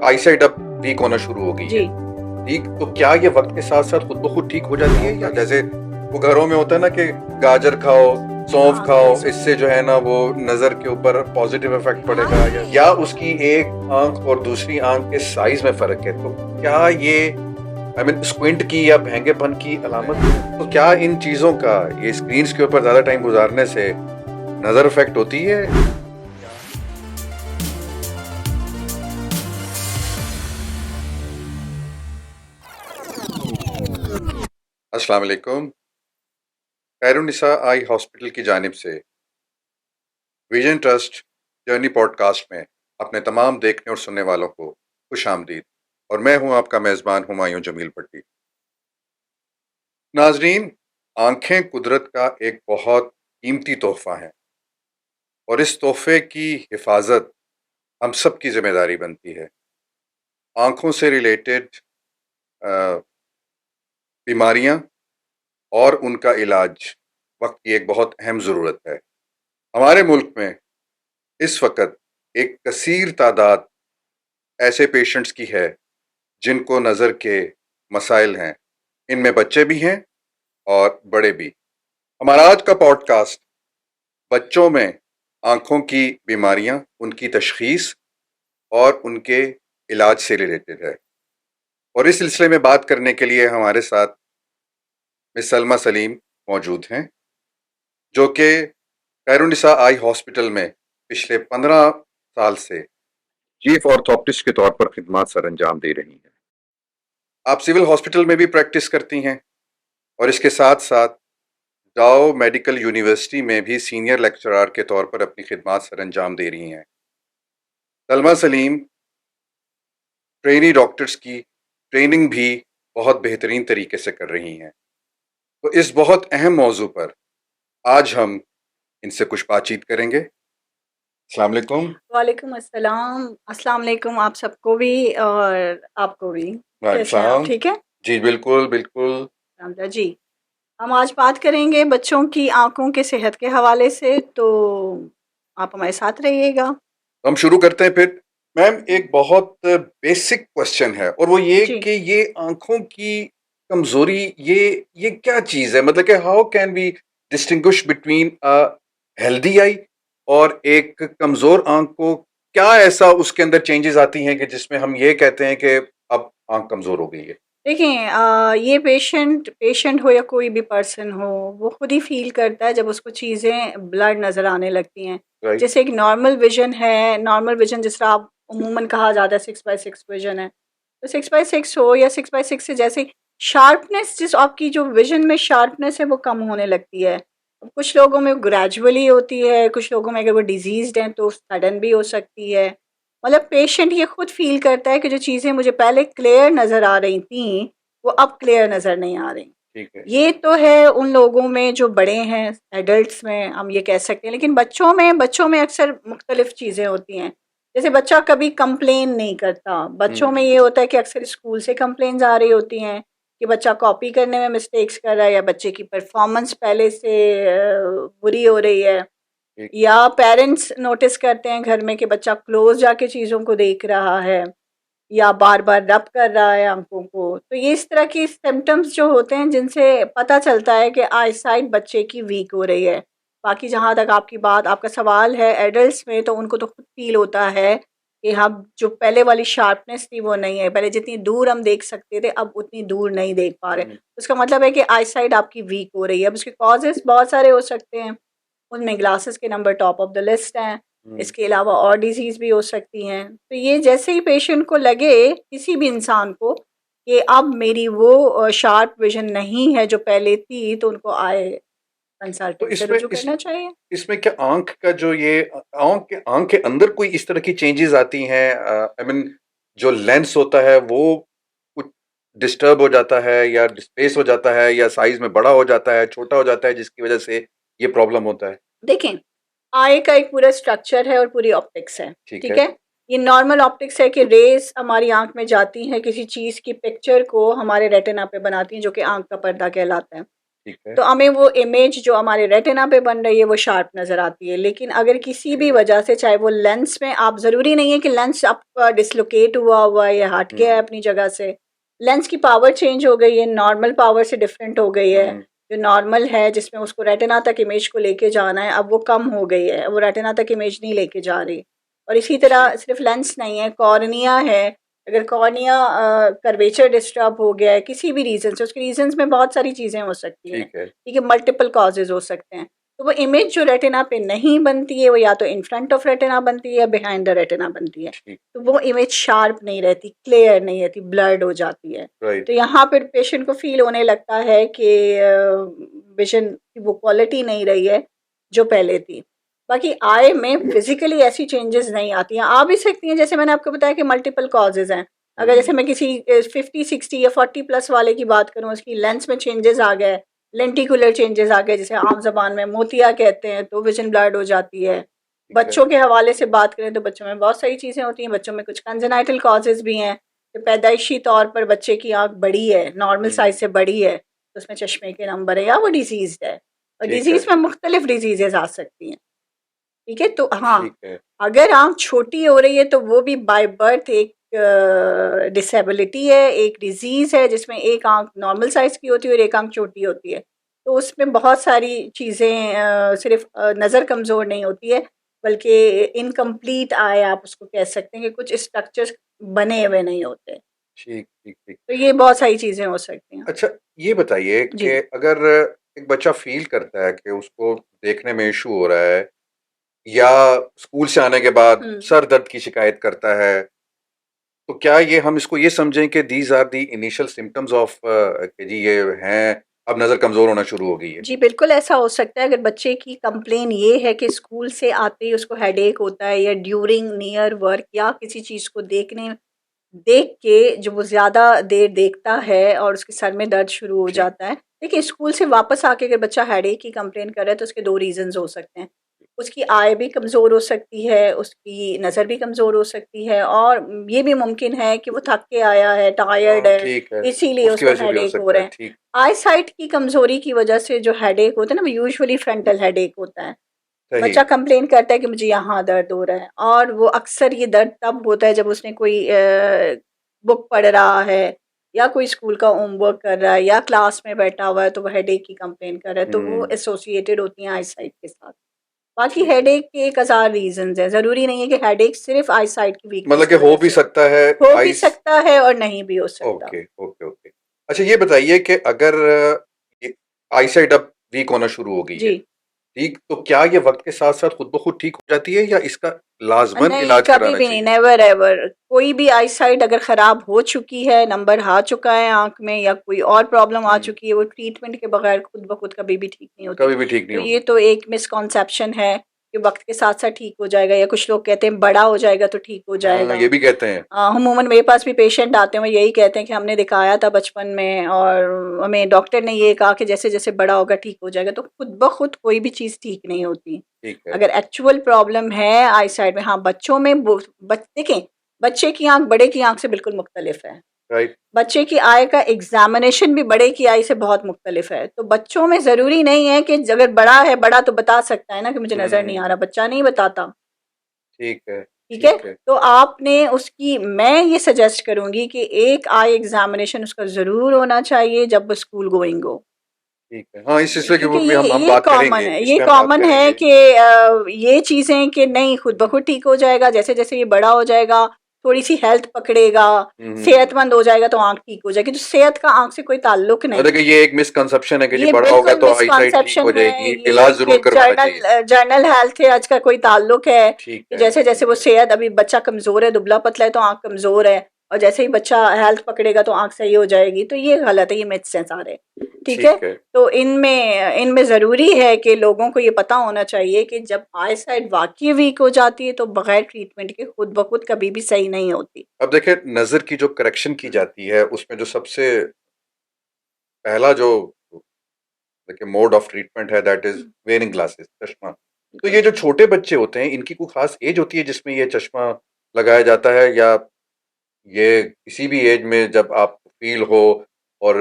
Eyesight अब week होना शुरू हो गई जी। है, ठीक, तो क्या ये वक्त के साथ साथ खुद ब खुद ठीक हो जाती है, या जैसे वो घरों में होता है ना कि गाजर खाओ, सौंफ हाँ, खाओ, इससे जो है ना वो नजर के ऊपर पॉजिटिव इफेक्ट पड़ेगा, या उसकी एक आंख और दूसरी आंख के साइज में फर्क है, तो क्या ये स्क्विंट की या भैंगेपन की अलामत है? तो क्या इन चीजों का, ये स्क्रीन्स के ऊपर ज्यादा टाइम गुजारने से नजर इफेक्ट होती है? अस्सलाम वालेकुम। खैरुन्निसा आई हॉस्पिटल की जानिब से विजन ट्रस्ट जर्नी पॉडकास्ट में अपने तमाम देखने और सुनने वालों को खुश आमदीद। और मैं हूं आपका मेज़बान हुमायूं जमील भट्टी। नाजरीन, आंखें कुदरत का एक बहुत कीमती तोहफा है और इस तोहफे की हिफाजत हम सब की जिम्मेदारी बनती है। आंखों से रिलेटेड बीमारियां और उनका इलाज वक्त की एक बहुत अहम ज़रूरत है। हमारे मुल्क में इस वक्त एक कसीर तादाद ऐसे पेशेंट्स की है जिनको नज़र के मसाइल हैं। इनमें बच्चे भी हैं और बड़े भी। हमारा आज का पॉडकास्ट बच्चों में आंखों की बीमारियां, उनकी तशखीस और उनके इलाज से रिलेटेड है। और इस सिलसिले में बात करने के लिए हमारे साथ मिस सलमा सलीम मौजूद हैं, जो कि खैरुन्निसा आई हॉस्पिटल में पिछले 15 साल से चीफ ऑर्थोप्टिस्ट के तौर पर खिदमत सर अंजाम दे रही हैं। आप सिविल हॉस्पिटल में भी प्रैक्टिस करती हैं और इसके साथ साथ डाओ मेडिकल यूनिवर्सिटी में भी सीनियर लेक्चरर के तौर पर अपनी खिदमत सर अंजाम दे रही हैं। सलमा सलीम ट्रेनी डॉक्टर्स की ट्रेनिंग भी बहुत बेहतरीन तरीके से कर रही हैं। तो इस बहुत अहम मौजू पर आज हम इनसे कुछ बातचीत करेंगे। अस्सलाम वालेकुम। वालेकुम अस्सलाम। अस्सलाम वालेकुम आप सबको भी और आपको भी। कैसे हैं आप? वालेकुम। ठीक है? जी बिल्कुल बिल्कुल। रामदा जी, हम आज बात करेंगे बच्चों की आँखों के सेहत के हवाले से, तो आप हमारे साथ रहिएगा। हम शुरू करते हैं फिर। मैम, एक बहुत बेसिक क्वेश्चन है और वो ये जी। कि ये आंखों की कमजोरी, ये क्या चीज है? मतलब कि how can we distinguish between a healthy eye और एक कमजोर आंख को? क्या ऐसा उसके अंदर चेंजेस आती हैं कि जिसमें हम ये कहते हैं कि अब आंख कमजोर हो गई है? देखें, ये पेशेंट पेशेंट हो या कोई भी पर्सन हो, वो खुद ही फ़ील करता है जब उसको चीज़ें ब्लर नज़र आने लगती हैं। राइट। जैसे एक नॉर्मल विज़न है, नॉर्मल विज़न जिस तरह आप अमूमन कहा जाता है 6/6 विज़न है। तो 6/6 हो या 6/6 से जैसे शार्पनेस, जिस आपकी जो विज़न में शार्पनेस है वो कम होने लगती है। अब कुछ लोगों में ग्रेजुअली होती है, कुछ लोगों में अगर वो डिज़ीज़्ड हैं तो सडन भी हो सकती है। मतलब पेशेंट ये खुद फ़ील करता है कि जो चीज़ें मुझे पहले क्लियर नज़र आ रही थीं, वो अब क्लियर नज़र नहीं आ रही। ठीक है। ये तो है उन लोगों में जो बड़े हैं, एडल्ट्स में हम ये कह सकते हैं, लेकिन बच्चों में अक्सर मुख्तलिफ़ चीज़ें होती हैं। जैसे बच्चा कभी कंप्लेन नहीं करता, बच्चों में ये होता है कि अक्सर स्कूल से कंप्लेंट्स आ रही होती हैं कि बच्चा कॉपी करने में मिस्टेक्स कर रहा है या बच्चे की परफॉर्मेंस पहले से बुरी हो रही है। ठीक। या पेरेंट्स नोटिस करते हैं घर में कि बच्चा क्लोज जाके चीज़ों को देख रहा है या बार-बार रब कर रहा है आँखों को। तो ये इस तरह की सिम्पटम्स जो होते हैं जिनसे पता चलता है कि आईसाइट बच्चे की वीक हो रही है। बाकी जहाँ तक आपका सवाल है एडल्ट्स में, तो उनको तो खुद फ़ील होता है कि हम जो पहले वाली शार्पनेस थी वो नहीं है। पहले जितनी दूर हम देख सकते थे अब उतनी दूर नहीं देख पा रहे। उसका मतलब है कि आईसाइट आपकी वीक हो रही है। अब उसके कॉजेज़ बहुत सारे हो सकते हैं। उनमें ग्लासेस के number top of the list हैं। इसके अलावा और डिजीज़ भी हो सकती हैं। तो ये जैसे ही पेशेंट को लगे, किसी भी इंसान को, कि अब मेरी वो शार्प विज़न नहीं है जो पहले थी, तो उनको आए तो कंसल्टेंट से इसमें रुजू करना चाहिए। इसमें क्या आंख का जो ये आंख के अंदर कोई इस तरह की चेंजेस आती हैं? आई मीन, जो लेंस होता है वो कुछ डिस्टर्ब हो जाता है या डिस्प्लेस हो जाता है या साइज में बड़ा हो जाता है, छोटा हो जाता है, जिसकी वजह से ये प्रॉब्लम होता है? देखें, आई का एक पूरा स्ट्रक्चर है और पूरी ऑप्टिक्स है, ठीक ठीक है। है? ये नॉर्मल ऑप्टिक्स है कि रेज़ हमारी आँख में जाती हैं, किसी चीज़ की पिक्चर को हमारे रेटिना पे बनाती हैं, जो कि आँख का पर्दा कहलाता है। ठीक है। तो हमें वो इमेज जो हमारे रेटिना पे बन रही है वो शार्प नज़र आती है। लेकिन अगर किसी भी वजह से, चाहे वो लेंस में, आप ज़रूरी नहीं है कि लेंस आपका डिसलोकेट हुआ है या हट गया है अपनी जगह से, लेंस की पावर चेंज हो गई है, नॉर्मल पावर से डिफरेंट हो गई है। जो नॉर्मल है जिसमें उसको रेटिना तक इमेज को लेके जाना है, अब वो कम हो गई है, वो रेटिना तक इमेज नहीं लेके जा रही। और इसी तरह सिर्फ लेंस नहीं है, कॉर्निया है। अगर कॉर्निया कर्वेचर डिस्टर्ब हो गया है किसी भी रीज़न से, उसके रीजंस में बहुत सारी चीज़ें हो सकती हैं, ठीक है। ठीक है, मल्टीपल कॉजेज हो सकते हैं। तो वो इमेज जो रेटिना पे नहीं बनती है, वो या तो इन फ्रंट ऑफ रेटिना बनती है या बिहाइंड द रेटिना बनती है। ठीक। तो वो इमेज शार्प नहीं रहती, क्लियर नहीं रहती, ब्लर्ड हो जाती है। राइट। तो यहाँ पर पेशेंट को फील होने लगता है कि विजन की वो क्वालिटी नहीं रही है जो पहले थी। बाकी आई में फिजिकली ऐसी चेंजेस नहीं आती हैं, आ भी सकती हैं, जैसे मैंने आपको बताया कि मल्टीपल कॉजेज हैं। अगर जैसे मैं किसी 50 60 या 40 प्लस वाले की बात करूं, उसकी लेंस में चेंजेस आ गए, लेंटिकुलर चेंजेस आ गए, जैसे आम जबान में मोतिया कहते हैं, तो विजन ब्लर्ड हो जाती है। बच्चों के हवाले से बात करें तो बच्चों में बहुत सारी चीज़ें होती हैं, बच्चों में कुछ कंजेनाइटल कॉजेज भी हैं। तो पैदाइशी तौर पर बच्चे की आंख बड़ी है, नॉर्मल साइज से बड़ी है, तो उसमें चश्मे के नंबर है, या वो डिजीज है। और डिजीज में मुख्तलिफ डिजीजेज आ सकती हैं, ठीक है। तो हाँ, अगर आंख छोटी हो रही है तो वो भी बाय बर्थ एक डिसेबिलिटी है, एक डिजीज है, जिसमें एक आंख नॉर्मल साइज की होती है और एक आंख छोटी होती है। तो उसमें बहुत सारी चीज़ें, सिर्फ नज़र कमज़ोर नहीं होती है, बल्कि इनकम्प्लीट आई आप उसको कह सकते हैं, कि कुछ स्ट्रक्चर्स बने हुए नहीं होते। ठीक, ठीक, ठीक। तो ये बहुत सारी चीज़ें हो सकती हैं। अच्छा, ये बताइए कि जी। अगर एक बच्चा फ़ील करता है कि उसको देखने में इश्यू हो रहा है, या स्कूल से आने के बाद हुँ। सर दर्द की शिकायत करता है, तो क्या ये हम इसको ये समझें कि these are the initial symptoms of कि जी ये हैं, अब नज़र कमज़ोर होना शुरू हो गई है? जी, बिल्कुल ऐसा हो सकता है। अगर बच्चे की कंप्लेन ये है कि स्कूल से आते ही उसको हेडेक होता है, या ड्यूरिंग नियर वर्क, या किसी चीज़ को देख के जो वो ज़्यादा देर देखता है और उसके सर में दर्द शुरू हो ठीक। जाता है। देखिए, स्कूल से वापस आके अगर बच्चा हेडेक की कंप्लेन कर रहा है तो उसके 2 रीज़न्स हो सकते हैं। उसकी आय भी कमज़ोर हो सकती है, उसकी नज़र भी कमज़ोर हो सकती है, और ये भी मुमकिन है कि वो थक के आया है, टायर्ड है, ठीक है, इसीलिए उसकी उसको वजह से भी हो हेडेक हो सकता रहे है, हैं। ठीक। आई साइट की कमज़ोरी की वजह से जो हेडेक होता है ना, वो यूजुअली फ्रंटल हेडेक होता है। सही। बच्चा कंप्लेन करता है कि मुझे यहाँ दर्द हो रहा है, और वो अक्सर ये दर्द तब होता है जब उसने कोई बुक पढ़ रहा है, या कोई स्कूल का होमवर्क कर रहा है, या क्लास में बैठा हुआ है, तो वो हेडेक की कंप्लेन कर रहा है, तो वो एसोसिएटेड होती हैं आई साइट के साथ। बाकी ठीक है। हेडेक के एक हज़ार रीज़न्स हैं, ज़रूरी नहीं है कि हेडेक सिर्फ आई साइट की वीकनेस मतलब कि की हो वजह भी से हो। सकता है हो भी आइस। सकता है और नहीं भी हो सकता। Okay, okay, okay. अच्छा, ये बताइए कि अगर ये आईसाइट अब वीक होना शुरू हो गई है, जी। ठीक, तो क्या ये वक़्त के साथ-साथ खुद ब खुद ठीक हो जाती है, या इसका लाज़मन नहीं, इलाज कभी कराना भी नहीं, चाहिए? Never ever. कोई भी आई साइट अगर ख़राब हो चुकी है, नंबर आ चुका है आँख में, या कोई और प्रॉब्लम आ हुँ, चुकी है, वो ट्रीटमेंट के बगैर खुद ब खुद कभी भी ठीक नहीं होती। कभी भी ठीक नहीं तो हो ये सकती। तो एक मिसकॉन्सेप्शन है कि वक़्त के साथ-साथ ठीक हो जाएगा, या कुछ लोग कहते हैं बड़ा हो जाएगा तो ठीक हो हाँ, जाएगा। ये भी कहते हैं। अमूमन मेरे पास भी पेशेंट आते हैं, वो यही कहते हैं कि हमने दिखाया था बचपन में, और हमें डॉक्टर ने ये कहा कि जैसे-जैसे बड़ा होगा ठीक हो जाएगा। तो खुद ब खुद कोई भी चीज़ ठीक नहीं होती। ठीक है। अगर एक्चुअल प्रॉब्लम है आई साइड में, हाँ, बच्चों में वो देखें, बच्चे की आँख बड़े की आँख से बिल्कुल मुख्तलिफ है। राइट। बच्चे की आय का एग्ज़ामिनेशन भी बड़े की आय से बहुत मुख्तलिफ है। तो बच्चों में ज़रूरी नहीं है कि अगर बड़ा है, बड़ा तो बता सकता है ना कि मुझे नज़र नहीं हुँ, आ रहा, बच्चा नहीं बताता। ठीक है, ठीक है? ठीक है, तो आपने उसकी, मैं ये सजेस्ट करूँगी कि एक आई एग्ज़ामिनेशन उसका ज़रूर होना चाहिए जब वो स्कूल गोइंग हो। ठीक है। हाँ, इस सिलसिले के क्योंकि ऊपर भी हम ये बात कॉमन करेंगे, है, इस ये पे हम बात कॉमन है करेंगे। कि ये चीज़ें कि नहीं खुद ब खुद ठीक हो जाएगा, जैसे-जैसे ये बड़ा हो जाएगा, थोड़ी-सी हेल्थ पकड़ेगा, हुँ। सेहतमंद हो जाएगा तो आँख ठीक हो जाएगी। तो सेहत का आँख से कोई ताल्लुक नहीं मतलब कि है। ये एक मिसकंसेप्शन है कि जी ये बड़ा होगा बिल्कुल तो आईसाइट ठीक मिसकॉन्सेप्शन हो है, जाएगी, ये इलाज कि ज़रूर करवाना चाहिए। जर्नल हेल्थ है आज का कोई ताल्लुक है ठीक कि है, जैसे-जैसे ठीक वो है, सेहत, अभी बच्चा कमज़ोर है, दुबला-पतला है तो आँख कमज़ोर है, और जैसे ही बच्चा हेल्थ पकड़ेगा तो आँख सही हो जाएगी। तो ये गलत है, ये मिथ्स हैं सारे। ठीक है? ठीक है। तो इनमें इनमें ज़रूरी है कि लोगों को ये पता होना चाहिए कि जब आई साइट वाक़ई वीक हो जाती है तो बगैर ट्रीटमेंट के खुद ब खुद कभी भी सही नहीं होती। अब देखिए, नज़र की जो करेक्शन की जाती है, उसमें जो सबसे पहला जो देखिए मोड ऑफ ट्रीटमेंट है, दैट इज़ वेयरिंग ग्लासेस, चश्मा। तो बिल्कुल। ये जो छोटे बच्चे होते हैं, इनकी कोई ख़ास एज होती है जिसमें ये चश्मा लगाया जाता है, या ये किसी भी एज में जब आप फ़ील हो और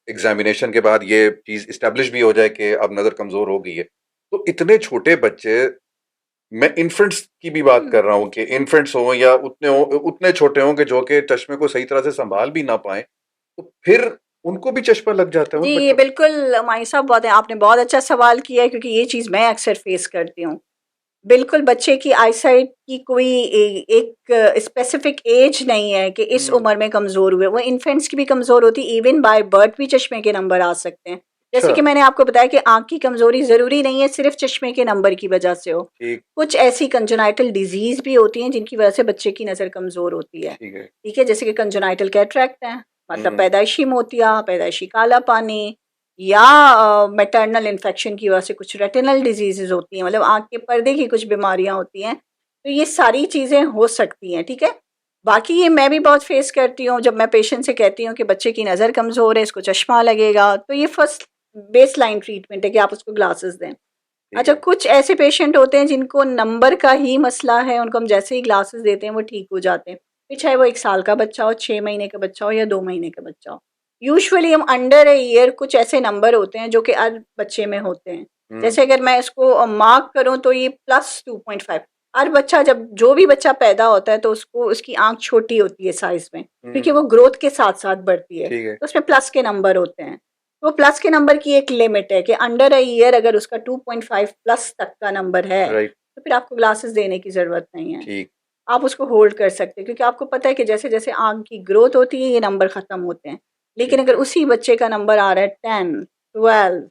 एग्जामिनेशन के बाद ये चीज इस्टेब्लिश भी हो जाए कि अब नजर कमजोर हो गई है, तो इतने छोटे बच्चे, मैं इन्फेंट्स की भी बात कर रहा हूँ कि इन्फेंट्स हों या उतने छोटे हों कि जो कि चश्मे को सही तरह से संभाल भी ना पाए, तो फिर उनको भी चश्मा लग जाता है जी, उन ये बच्चों को। बिल्कुल माई साहब बहुत है, आपने बहुत अच्छा सवाल किया है क्योंकि ये चीज़ मैं अक्सर फेस करती हूँ। बिल्कुल बच्चे की आईसाइट की कोई एक स्पेसिफिक एज नहीं है कि इस हम्म। उम्र में कमज़ोर हुए, वो इन्फेंट्स की भी कमज़ोर होती है, इवन बाय बर्थ भी चश्मे के नंबर आ सकते हैं। अच्छा। जैसे कि मैंने आपको बताया कि आँख की कमज़ोरी ज़रूरी नहीं है सिर्फ चश्मे के नंबर की वजह से हो। ठीक। कुछ ऐसी कंजेनाइटल डिज़ीज़ भी होती हैं जिनकी वजह से बच्चे की नज़र कमज़ोर होती है। ठीक है। ठीक है, जैसे कि कंजेनाइटल कैटरैक्ट है, मतलब हम्म। पैदाइशी मोतिया, पैदाइशी काला पानी, या मैटरनल इन्फेक्शन की वजह से कुछ रेटिनल डिजीज़ेज़ होती हैं, मतलब आँख के पर्दे की कुछ बीमारियाँ होती हैं। तो ये सारी चीज़ें हो सकती हैं, ठीक है? बाकी ये मैं भी बहुत फेस करती हूँ, जब मैं पेशेंट से कहती हूँ कि बच्चे की नज़र कमज़ोर है, इसको चश्मा लगेगा, तो ये फर्स्ट बेसलाइन ट्रीटमेंट है कि आप उसको ग्लासेस दें। ठीक अच्छा, है। कुछ ऐसे पेशेंट होते हैं जिनको नंबर का ही मसला है, उनको हम जैसे ही ग्लासेस देते हैं वो ठीक हो जाते हैं। फिर चाहे वो 1 साल का बच्चा हो, 6 महीने का बच्चा हो या 2 महीने का बच्चा हो। यूजुअली हम अंडर अ ईयर कुछ ऐसे नंबर होते हैं जो कि हर बच्चे में होते हैं। हम्म। जैसे अगर मैं इसको मार्क करूँ तो ये प्लस 2.5, हर बच्चा जब जो भी बच्चा पैदा होता है तो उसको उसकी आँख छोटी होती है साइज़ में, क्योंकि हम्म। वो ग्रोथ के साथ-साथ बढ़ती है। ठीक है। तो उसमें प्लस के नंबर होते हैं। तो प्लस के नंबर की एक लिमिट है कि अंडर अ ईयर अगर उसका 2.5 प्लस तक का नंबर है, राइट। तो फिर आपको ग्लासेस देने की ज़रूरत नहीं है। ठीक। आप उसको होल्ड कर सकते हैं क्योंकि आपको पता है कि जैसे-जैसे आँख की ग्रोथ होती है, ये नंबर ख़त्म होते हैं। लेकिन ठीक अगर है। उसी बच्चे का नंबर आ रहा है 10, 12,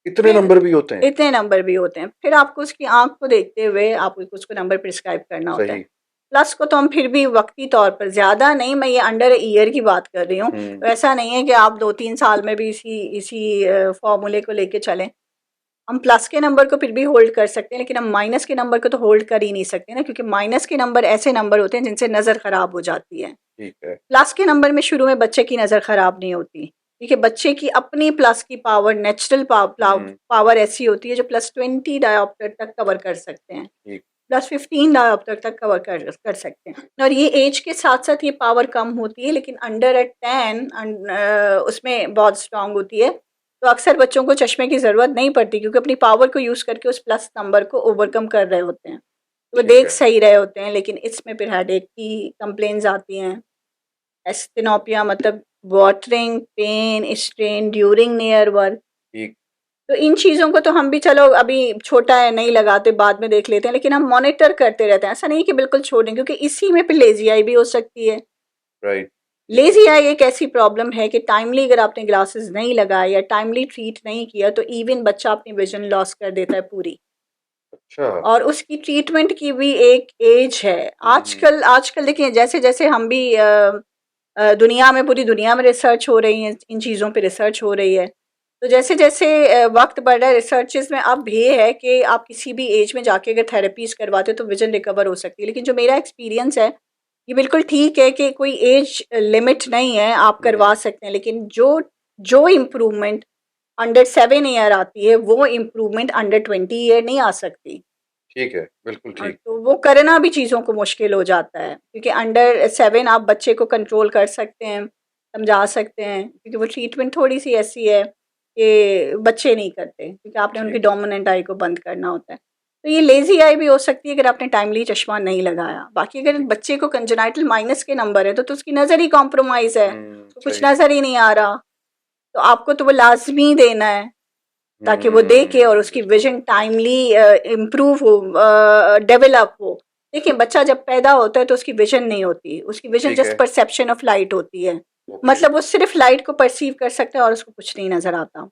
इतने फिर नंबर भी होते हैं? इतने नंबर भी होते हैं। फिर आपको उसकी आँख को देखते हुए आपको उसको नंबर प्रिस्क्राइब करना होता है। सही। प्लस को तो हम फिर भी वक़्ती तौर पर ज़्यादा नहीं, मैं ये अंडर अ ईयर की बात कर रही हूँ। हम्म। तो ऐसा नहीं है कि आप 2-3 साल में भी इसी फ़ॉर्मूले को लेके चलें। हम प्लस के नंबर को फिर भी होल्ड कर सकते हैं, लेकिन हम माइनस के नंबर को तो होल्ड कर ही नहीं सकते ना, क्योंकि माइनस के नंबर ऐसे नंबर होते हैं जिनसे नज़र ख़राब हो जाती है। ठीक है। प्लस के नंबर में शुरू में बच्चे की नज़र ख़राब नहीं होती, क्योंकि बच्चे की अपनी प्लस की पावर, नेचुरल हम्म। पावर ऐसी होती है जो +20 डायोप्टर तक कवर कर सकते हैं, ठीक। +15 डायोप्टर तक कवर कर सकते हैं। और ये एज के साथ-साथ ये पावर कम होती है, लेकिन अंडर अ 10 उसमें बहुत स्ट्रॉन्ग होती है। तो अक्सर बच्चों को चश्मे की ज़रूरत नहीं पड़ती क्योंकि अपनी पावर को यूज़ करके उस प्लस नंबर को ओवरकम कर रहे होते हैं। तो वो ठीक देख है। सही रहे होते हैं, लेकिन इसमें फिर हेडेक की कंप्लेंट्स आती हैं। एस्थेनोपिया मतलब watering, pain, strain during near work. ठीक। तो इन चीज़ों को तो हम भी चलो अभी छोटा है नहीं लगाते, बाद में देख लेते हैं, लेकिन हम मॉनिटर करते रहते हैं। ऐसा नहीं कि बिल्कुल छोड़ दें, क्योंकि इसी में फिर लेज़ी आई भी हो सकती है। राइट। लेज़ी आई एक ऐसी प्रॉब्लम है कि टाइमली अगर आपने ग्लासेस नहीं लगाए या टाइमली ट्रीट नहीं किया तो इवन बच्चा अपनी विज़न लॉस कर देता है पूरी। अच्छा। और उसकी ट्रीटमेंट की भी एक एज है। हम्म। आजकल आजकल देखिए, जैसे-जैसे हम भी दुनिया में, पूरी दुनिया में रिसर्च हो रही है, इन चीज़ों पे रिसर्च हो रही है। तो जैसे-जैसे वक़्त बढ़ रहा है, रिसर्चेज़ में अब ये है कि आप किसी भी एज में जाके अगर थेरेपीज़ करवाते हो तो विज़न रिकवर हो सकती है। लेकिन जो मेरा एक्सपीरियंस है, ये बिल्कुल ठीक है कि कोई एज लिमिट नहीं है, आप करवा हम्म। सकते हैं। लेकिन जो जो इम्प्रूवमेंट अंडर 7 ईयर आती है, वो इम्प्रूवमेंट अंडर 20 ईयर नहीं आ सकती। ठीक है। बिल्कुल ठीक। तो वो करना भी चीज़ों को मुश्किल हो जाता है, क्योंकि अंडर 7 आप बच्चे को कंट्रोल कर सकते हैं, समझा सकते हैं, क्योंकि वो ट्रीटमेंट थोड़ी-सी ऐसी है कि बच्चे नहीं करते, क्योंकि आपने उनकी ठीक। डोमिनेंट आई को बंद करना होता है। तो ये लेज़ी आई भी हो सकती है अगर आपने टाइमली चश्मा नहीं लगाया। बाकी अगर ठीक। बच्चे को कंजेनाइटल माइनस के नंबर है तो उसकी नज़र ही कॉम्प्रोमाइज़ है, तो कुछ सही। नज़र ही नहीं आ रहा, तो आपको तो वो लाज़मी देना है। ताकि वो देखे और उसकी बिल्कुल। विजन टाइमली इम्प्रूव हो, डेवलप हो। देखिए, बच्चा जब पैदा होता है तो उसकी विजन नहीं होती, उसकी विजन ठीक जस्ट है। परसेप्शन ऑफ लाइट होती है। ओके। मतलब वो सिर्फ लाइट को परसीव कर सकता है और उसको कुछ नहीं नजर आता।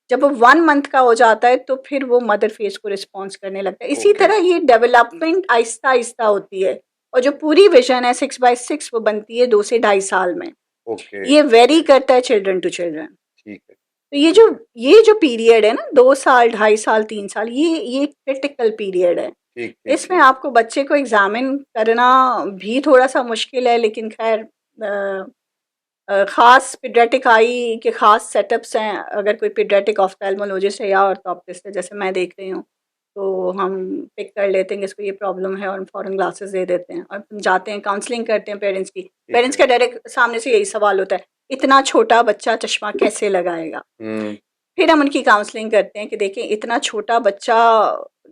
जब वो 1 मंथ का हो जाता है तो फिर वो मदर फेस को रिस्पॉन्स करने लगता है। इसी ओके। तरह ये डेवलपमेंट आहिस्ता आहिस्ता होती है, और जो पूरी विजन है 6/6 वो बनती है 2 से ढाई साल में। ओके। ये वेरी करता है चिल्ड्रन टू चिल्ड्रन। ठीक है। तो ये जो ठीक है। ये जो पीरियड है ना, 2 साल, 2.5 साल, 3 साल, ये क्रिटिकल पीरियड है। ठीक ठीक इसमें ठीक। आपको बच्चे को एग्जामिन करना भी थोड़ा सा मुश्किल है, लेकिन खैर खास पीडियाट्रिक आई के खास सेटअप्स हैं। अगर कोई पीडियाट्रिक ऑफ्थेल्मोलॉजिस्ट है या ऑर्थोप्टिस्ट है, जैसे मैं देख रही हूँ, तो हम पिक कर लेते हैं कि इसको ये प्रॉब्लम है और हम फ़ौरन ग्लासेस दे देते हैं और हम जाते हैं, काउंसलिंग करते हैं पेरेंट्स की। ठीक पेरेंट्स है। का डायरेक्ट सामने से यही सवाल होता है, इतना छोटा बच्चा चश्मा कैसे लगाएगा। फिर हम उनकी काउंसलिंग करते हैं कि देखिए इतना छोटा बच्चा,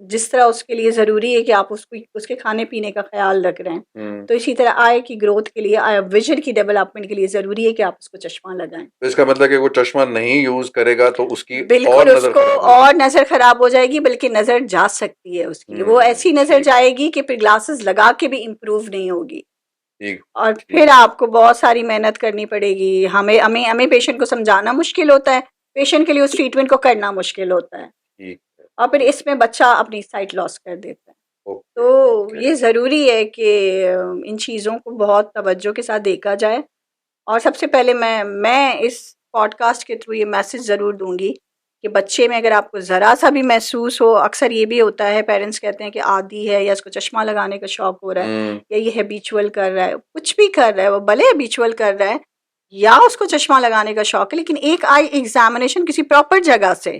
जिस तरह उसके लिए ज़रूरी है कि आप उसको उसके खाने पीने का ख्याल रख रहे हैं, तो इसी तरह आई की ग्रोथ के लिए, आई विजन की डेवलपमेंट के लिए ज़रूरी है कि आप उसको चश्मा लगाएं। तो इसका मतलब कि वो चश्मा नहीं यूज करेगा तो उसकी बिल्कुल और नजर उसको खराब होगी। और नज़र खराब हो जाएगी, बल्कि नज़र जा सकती है उसकी, वो ऐसी नज़र ठीक जाएगी कि फिर ग्लासेस लगा के भी इम्प्रूव नहीं होगी। ठीक और ठीक फिर आपको बहुत सारी मेहनत करनी पड़ेगी, हमें हमें हमें पेशेंट को समझाना मुश्किल होता है, पेशेंट के लिए उस ट्रीटमेंट को करना मुश्किल होता है, ठीक है। और फिर इसमें बच्चा अपनी साइट लॉस कर देता है। ओके तो ओके। ये ज़रूरी है कि इन चीज़ों को बहुत तवज्जो के साथ देखा जाए। और सबसे पहले मैं इस पॉडकास्ट के थ्रू ये मैसेज ज़रूर दूंगी कि बच्चे में अगर आपको ज़रा सा भी महसूस हो, अक्सर ये भी होता है पेरेंट्स कहते हैं कि आदी है या इसको चश्मा लगाने का शौक हो रहा है या ये हैबिचुअल कर रहा है, कुछ भी कर रहा है वो, भले हैबिचुअल कर रहा है या उसको चश्मा लगाने का शौक है, लेकिन एक आई एग्जामिनेशन किसी प्रॉपर जगह से,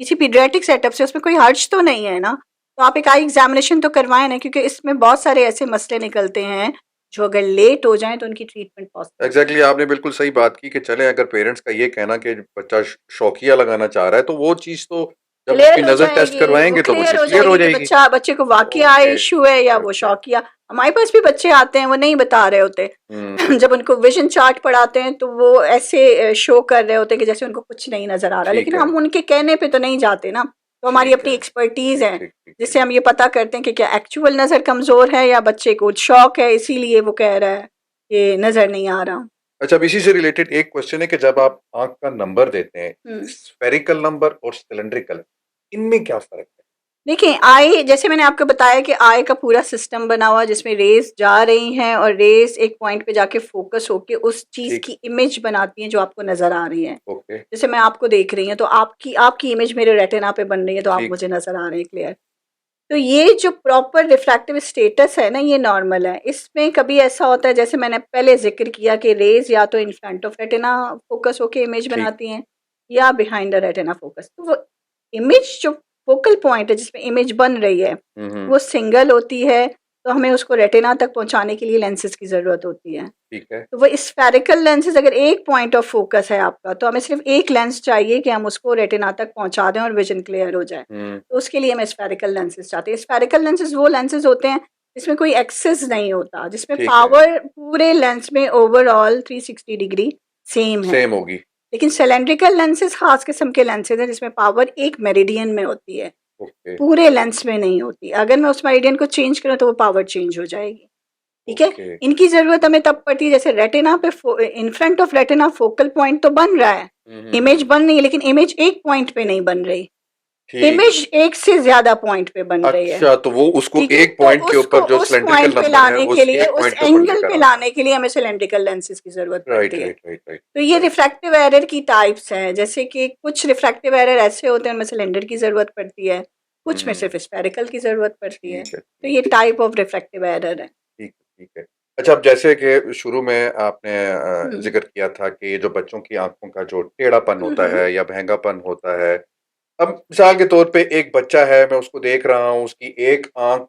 किसी पीडियाट्रिक सेटअप से, उसमें कोई हर्ज तो नहीं है ना। तो आप एक आई एग्जामिनेशन तो करवाएं ना, क्योंकि इसमें बहुत सारे ऐसे मसले निकलते हैं जो अगर लेट हो जाएं तो उनकी ट्रीटमेंट पॉसिबल। एग्जैक्टली आपने बिल्कुल सही बात की कि चले अगर पेरेंट्स का ये कहना कि बच्चा शौकिया लगाना चाह रहा है तो वो चीज तो जब उसकी क्लियर हो नजर टेस्ट जाएगी, वो करवाएंगे तो वो क्लियर चीज हो क्लियर हो जाएगी कि जाएगी। बच्चे को वाकया ओके इशू है या वो ओके। शौकिया। हमारे पास भी बच्चे आते हैं वो नहीं बता रहे होते जब उनको विजन चार्ट पढ़ाते हैं तो वो ऐसे शो कर रहे होते हैं कि जैसे उनको कुछ नहीं नजर आ रहा, ठीक लेकिन है हम उनके कहने पे तो नहीं जाते ना। तो हमारी ठीक अपनी है एक्सपर्टीज ठीक है ठीक ठीक ठीक। जिससे हम ये पता करते हैं कि क्या एक्चुअल नजर कमजोर है या बच्चे को शौक है इसीलिए वो कह रहा है कि नजर नहीं आ रहा। अच्छा, अब इसी से रिलेटेड एक क्वेश्चन है कि जब आप आंख का नंबर देते हैं, स्फेरिकल नंबर और सिलेंड्रिकल, इनमें क्या फर्क है? देखिए आई, जैसे मैंने आपको बताया कि आई का पूरा सिस्टम बना हुआ जिसमें रेस जा रही हैं और रेस एक पॉइंट पे जाके फोकस होके उस चीज ठीक। की इमेज बनाती हैं जो आपको नजर आ रही है। ओके। जैसे मैं आपको देख रही हूँ तो आपकी आपकी इमेज मेरे रेटिना पे बन रही है, तो आप ठीक। मुझे नजर आ रहे हैं क्लियर। तो ये जो प्रॉपर रिफ्रैक्टिव स्टेटस है ना, ये नॉर्मल है। इसमें कभी ऐसा होता है जैसे मैंने पहले जिक्र किया कि रेज या तो इन फ्रंट ऑफ रेटिना फोकस होके इमेज ठीक। बनाती हैं या बिहाइंड द रेटिना फोकस। तो वो इमेज जो फोकल पॉइंट है जिसमें इमेज बन रही है वो सिंगल होती है, तो हमें उसको रेटिना तक पहुंचाने के लिए लेंसेज की ज़रूरत होती है। ठीक है। तो वो स्फेरिकल लेंसेज, अगर एक पॉइंट ऑफ फोकस है आपका तो हमें सिर्फ एक लेंस चाहिए कि हम उसको रेटिना तक पहुंचा दें और विजन क्लियर हो जाए। तो उसके लिए हम स्फेरिकल लेंसेज चाहते हैं। स्फेरिकल लेंसेज वो लेंसेज होते हैं जिसमें कोई एक्सेस नहीं होता, जिसमें ठीक है। पावर पूरे लेंस में ओवरऑल 360 डिग्री सेम है। सेम होगी। लेकिन सिलेंड्रिकल लेंसेज खास किस्म के लेंसेज हैं जिसमें पावर एक मेरिडियन में होती है, ओके पूरे लेंस में नहीं होती। अगर मैं उस मेरिडियन को चेंज करूँ तो वो पावर चेंज हो जाएगी। ठीक है। ओके। इनकी जरूरत हमें तब पड़ती है जैसे रेटिना पे, इन front of retina focal point तो बन रहा है, इमेज बन रही है, लेकिन इमेज एक पॉइंट पे नहीं बन रही, ठीक। इमेज एक से ज्यादा पॉइंट पे बन रही है। अच्छा, तो वो उसको ठीक है, एक तो पॉइंट के उसको ऊपर जो उस सिलेंड्रिकल पॉइंट पे नंबर है लाने के उस लिए, एक उस पॉइंट के ऊपर एंगल लेकर पे आना। लाने के लिए हमें सिलेंड्रिकल लेंसेज की जरूरत राइट पड़ती है। Right right right. तो ये रिफ्रैक्टिव एरर की टाइप्स हैं, जैसे कि कुछ रिफ्रैक्टिव एरर ऐसे होते हैं उनमें सिलेंडर की जरूरत पड़ती है, कुछ में सिर्फ स्फेरिकल की जरूरत पड़ती है। ठीक है तो ये टाइप ऑफ रिफ्रैक्टिव एरर है। ठीक ठीक है। अच्छा, अब जैसे कि शुरू में आपने हम्म जिक्र किया था कि ये जो बच्चों की आंखों का जो टेढ़ापन होता हम्म है या भैंगापन होता है, अब मिसाल के तौर पे एक बच्चा है, मैं उसको देख रहा हूँ, उसकी एक आंख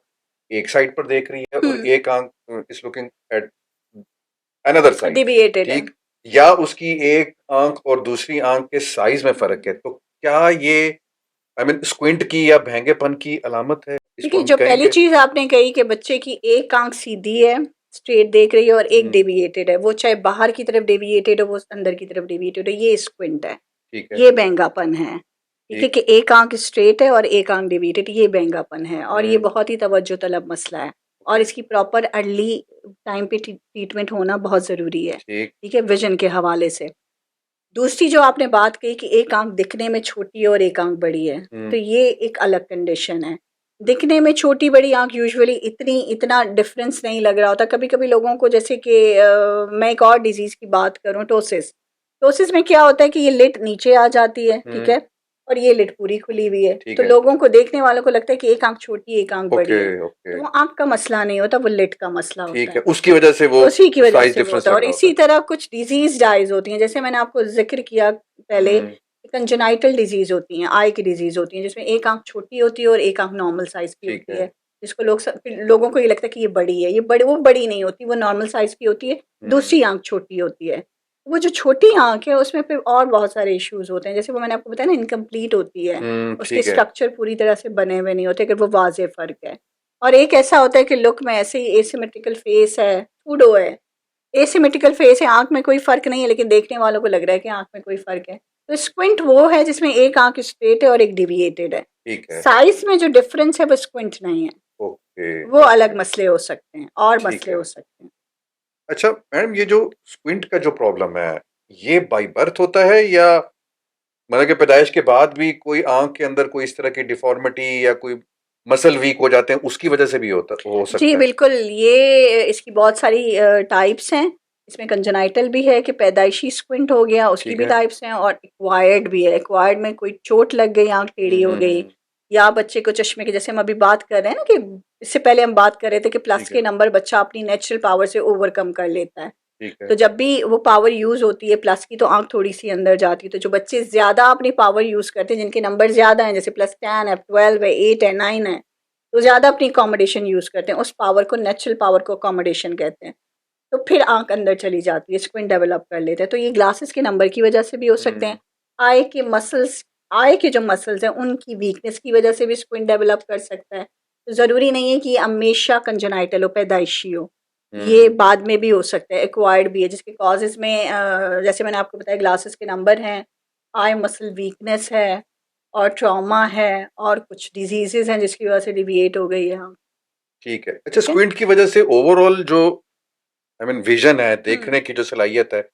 एक साइड पर देख रही है और हम्म एक आंख is looking at another side. Deviated है। ठीक। या उसकी एक आंख और दूसरी आंख के साइज में फर्क है, तो क्या ये आई मीन स्क्विंट की या भैंगेपन की अलामत है, इसको देखिए, हम जो पहली कहेंगे? चीज आपने कही कि बच्चे की एक आंख सीधी है, स्ट्रेट देख रही है, और एक हम्म, डेविएटेड है, वो चाहे बाहर की तरफ डेविएटेड हो वो अंदर की तरफ डेविएटेड है, ये स्क्विंट है, ठीक है। ये बेंगापन है। ठीक है ठीक। कि एक आंख स्ट्रेट है और एक आंख डेविएटेड, ये बेंगापन है और ये हम्म। बहुत ही तवज्जो तलब मसला है। और ओके। इसकी प्रॉपर अर्ली टाइम पे ट्रीटमेंट होना बहुत ज़रूरी है। ठीक। ठीक है, विजन के हवाले से। दूसरी जो आपने बात कही कि एक आंख दिखने में छोटी है और एक आंख बड़ी है, तो ये एक अलग कंडीशन है। दिखने में छोटी बड़ी आंख यूजुअली इतना डिफरेंस नहीं लग रहा होता। कभी कभी लोगों को, जैसे कि मैं एक और डिजीज़ की बात करूं, टोसिस। टोसिस में क्या होता है कि ये लिड नीचे आ जाती है, ठीक है, और ये लिड पूरी खुली हुई है। ठीक तो है। लोगों को, देखने वालों को लगता है कि एक आंख छोटी एक आंख ओके बड़ी है। ओके। तो वो आंख का मसला नहीं होता, वो लिड का मसला होता ठीक है। है, उसकी वजह से वो उसी की वजह साइज से वो डिफरेंस होता है। लग और रहा होता इसी है। तरह कुछ डिजीज डाइज होती हैं, जैसे मैंने आपको जिक्र किया पहले, हम्म। कंजेनाइटल डिजीज होती हैं, आई की डिजीज होती हैं, जिसमें एक आंख छोटी होती है और एक आंख नॉर्मल साइज की ठीक होती है। है। जिसको लोगों को ये लगता है कि ये बड़ी है, ये बड़ी, वो बड़ी नहीं होती, वो नॉर्मल साइज की होती है, दूसरी आंख छोटी होती है। वो जो छोटी आँख है उसमें फिर और बहुत सारे इश्यूज़ होते हैं, जैसे वो मैंने आपको बताया ना इनकम्प्लीट होती है, उसके ठीक है। स्ट्रक्चर पूरी तरह से बने हुए नहीं होते अगर वो वाज़ेह फ़र्क है। और एक ऐसा होता है कि लुक में ऐसे ही एसिमेट्रिकल फेस है, सूडो है, एसिमेट्रिकल फेस है, आँख में कोई फ़र्क नहीं है लेकिन देखने वालों को लग रहा है कि आँख में कोई फ़र्क है। तो स्क्विंट वो है जिसमें एक आँख स्ट्रेट है और एक डेविएटेड है। ठीक है। साइज़ में जो डिफ़रेंस है वो स्क्विंट नहीं है, ओके, वो ओके। अलग मसले हो सकते हैं और ठीक मसले है। हो सकते हैं। अच्छा मैडम, ये जो स्क्विंट का जो प्रॉब्लम है, ये बाय बर्थ होता है या मतलब कि पैदाइश के बाद भी कोई आँख के अंदर कोई इस तरह की डिफ़ॉर्मिटी या कोई मसल वीक हो जाते हैं, उसकी वजह से भी हो जी, सकता है? बिल्कुल, ये इसकी बहुत सारी टाइप्स हैं। इसमें कंजेनाइटल भी है कि पैदाइशी स्क्विंट हो गया, उसकी ठीक भी है। टाइप्स हैं और एक्वायर्ड भी है। एक्वायर्ड में कोई चोट लग गई, आँख टेढ़ी हो गई हुँ। या बच्चे को चश्मे की, जैसे हम अभी बात कर रहे हैं ना कि इससे पहले हम बात कर रहे थे कि प्लस ठीक के है, नंबर बच्चा अपनी नेचुरल पावर से ओवरकम कर लेता है। ठीक है। तो जब भी वो पावर यूज़ होती है प्लस की तो आँख थोड़ी-सी अंदर जाती है। तो जो बच्चे ज़्यादा अपनी पावर यूज़ करते हैं, जिनके नंबर ज़्यादा हैं, जैसे +10 है, 12 है, 8 है, 9 है, तो ज़्यादा अपनी अकोमोडेशन यूज़ करते हैं। उस पावर को नेचुरल पावर को अकोमोडेशन कहते हैं। तो फिर आँख अंदर चली जाती है, स्क्विंट डेवलप कर लेते हैं। तो ये ग्लासेस के नंबर की वजह से भी हो सकते हैं। हुँ, आई के मसल्स आई के जो मसल्स हैं, उनकी वीकनेस की वजह से भी स्क्विंट डेवलप कर सकता है। तो ज़रूरी नहीं है कि ये हमेशा कंजेनाइटल हो, पैदाइशी हो। ये हुँ। बाद में भी हो सकता है, एक्वायर्ड भी है, जिसके कॉजेज़ में जैसे मैंने आपको बताया ग्लासेस के नंबर हैं, आई मसल वीकनेस है और ट्रॉमा है और कुछ डिज़ीज़ेज़ हैं जिसकी वजह से डेविएट हो गई है आँख, ठीक है। अच्छा, ठीक है? स्क्विंट की वजह से ओवरऑल जो आई मीन विज़न है, देखने हुँ, की जो सलाहियत है,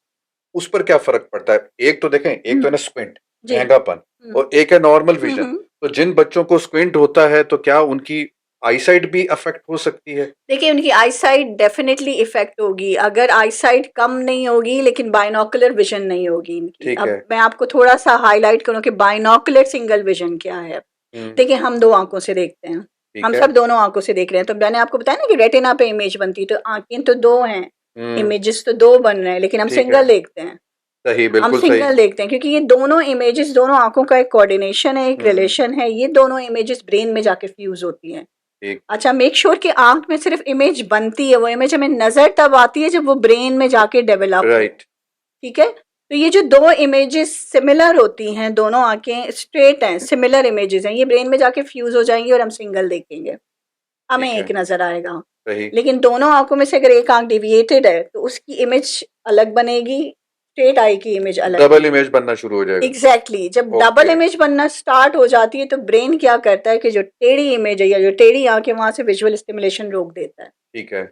उस पर क्या फ़र्क पड़ता है? एक तो देखें, एक तो है ना स्क्विंट, जी। महँगापन, हुँ, और एक है नॉर्मल हुँ, विज़न। हुँ। तो जिन बच्चों को स्क्विंट होता है, तो क्या उनकी आईसाइट भी अफ़ेक्ट हो सकती है? देखिए उनकी आईसाइट डेफ़िनेटली इफ़ेक्ट होगी, अगर आईसाइट कम नहीं होगी लेकिन बाइनोकुलर विज़न नहीं होगी इनकी। ठीक अब है। मैं आपको थोड़ा-सा हाइलाइट करूँ कि बाइनोकुलर सिंगल विज़न क्या है? हुँ, देखिए हम 2 आँखों से देखते हैं, ठीक हम है। सब दोनों आँखों से देख रहे हैं, तो मैंने आपको बताया ना कि रेटिना पे इमेज बनती है, तो आँखें तो 2 हैं, हुँ, इमेजेस तो 2 बन रहे हैं, लेकिन हम ठीक है। सिंगल देखते हैं। सही, हम बिल्कुल सही। सिंगल देखते हैं क्योंकि ये दोनों इमेजेस, दोनों आँखों का एक कोऑर्डिनेशन है, एक हुँ, रिलेशन है, ये दोनों इमेजेस ब्रेन में जाके फ्यूज़ होती हैं। ठीक, अच्छा, मेक श्योर कि आँख में सिर्फ़ इमेज बनती है, वो इमेज हमें नज़र तब आती है जब वो ब्रेन में जाके डेवलप हो, राइट। ठीक है? तो ये जो 2 इमेजेस सिमिलर होती हैं, दोनों आँखें स्ट्रेट हैं, सिमिलर इमेजेस हैं, ये ब्रेन में जाके फ्यूज़ हो जाएँगी और हम सिंगल देखेंगे, हमें ठीक है, एक नज़र आएगा। सही। लेकिन दोनों आँखों में से अगर एक आँख डेविएटेड है, तो उसकी इमेज अलग बनेगी, स्ट्रेट आई की इमेज अलग डबल बनेगी। इमेज बनना शुरू हो जाएगा। एग्जैक्टली जब डबल ओके, इमेज बनना स्टार्ट हो जाती है तो ब्रेन क्या करता है कि जो टेढ़ी इमेज है या जो टेढ़ी आंख है वहां से विजुअल स्टिमुलेशन रोक देता है ठीक है।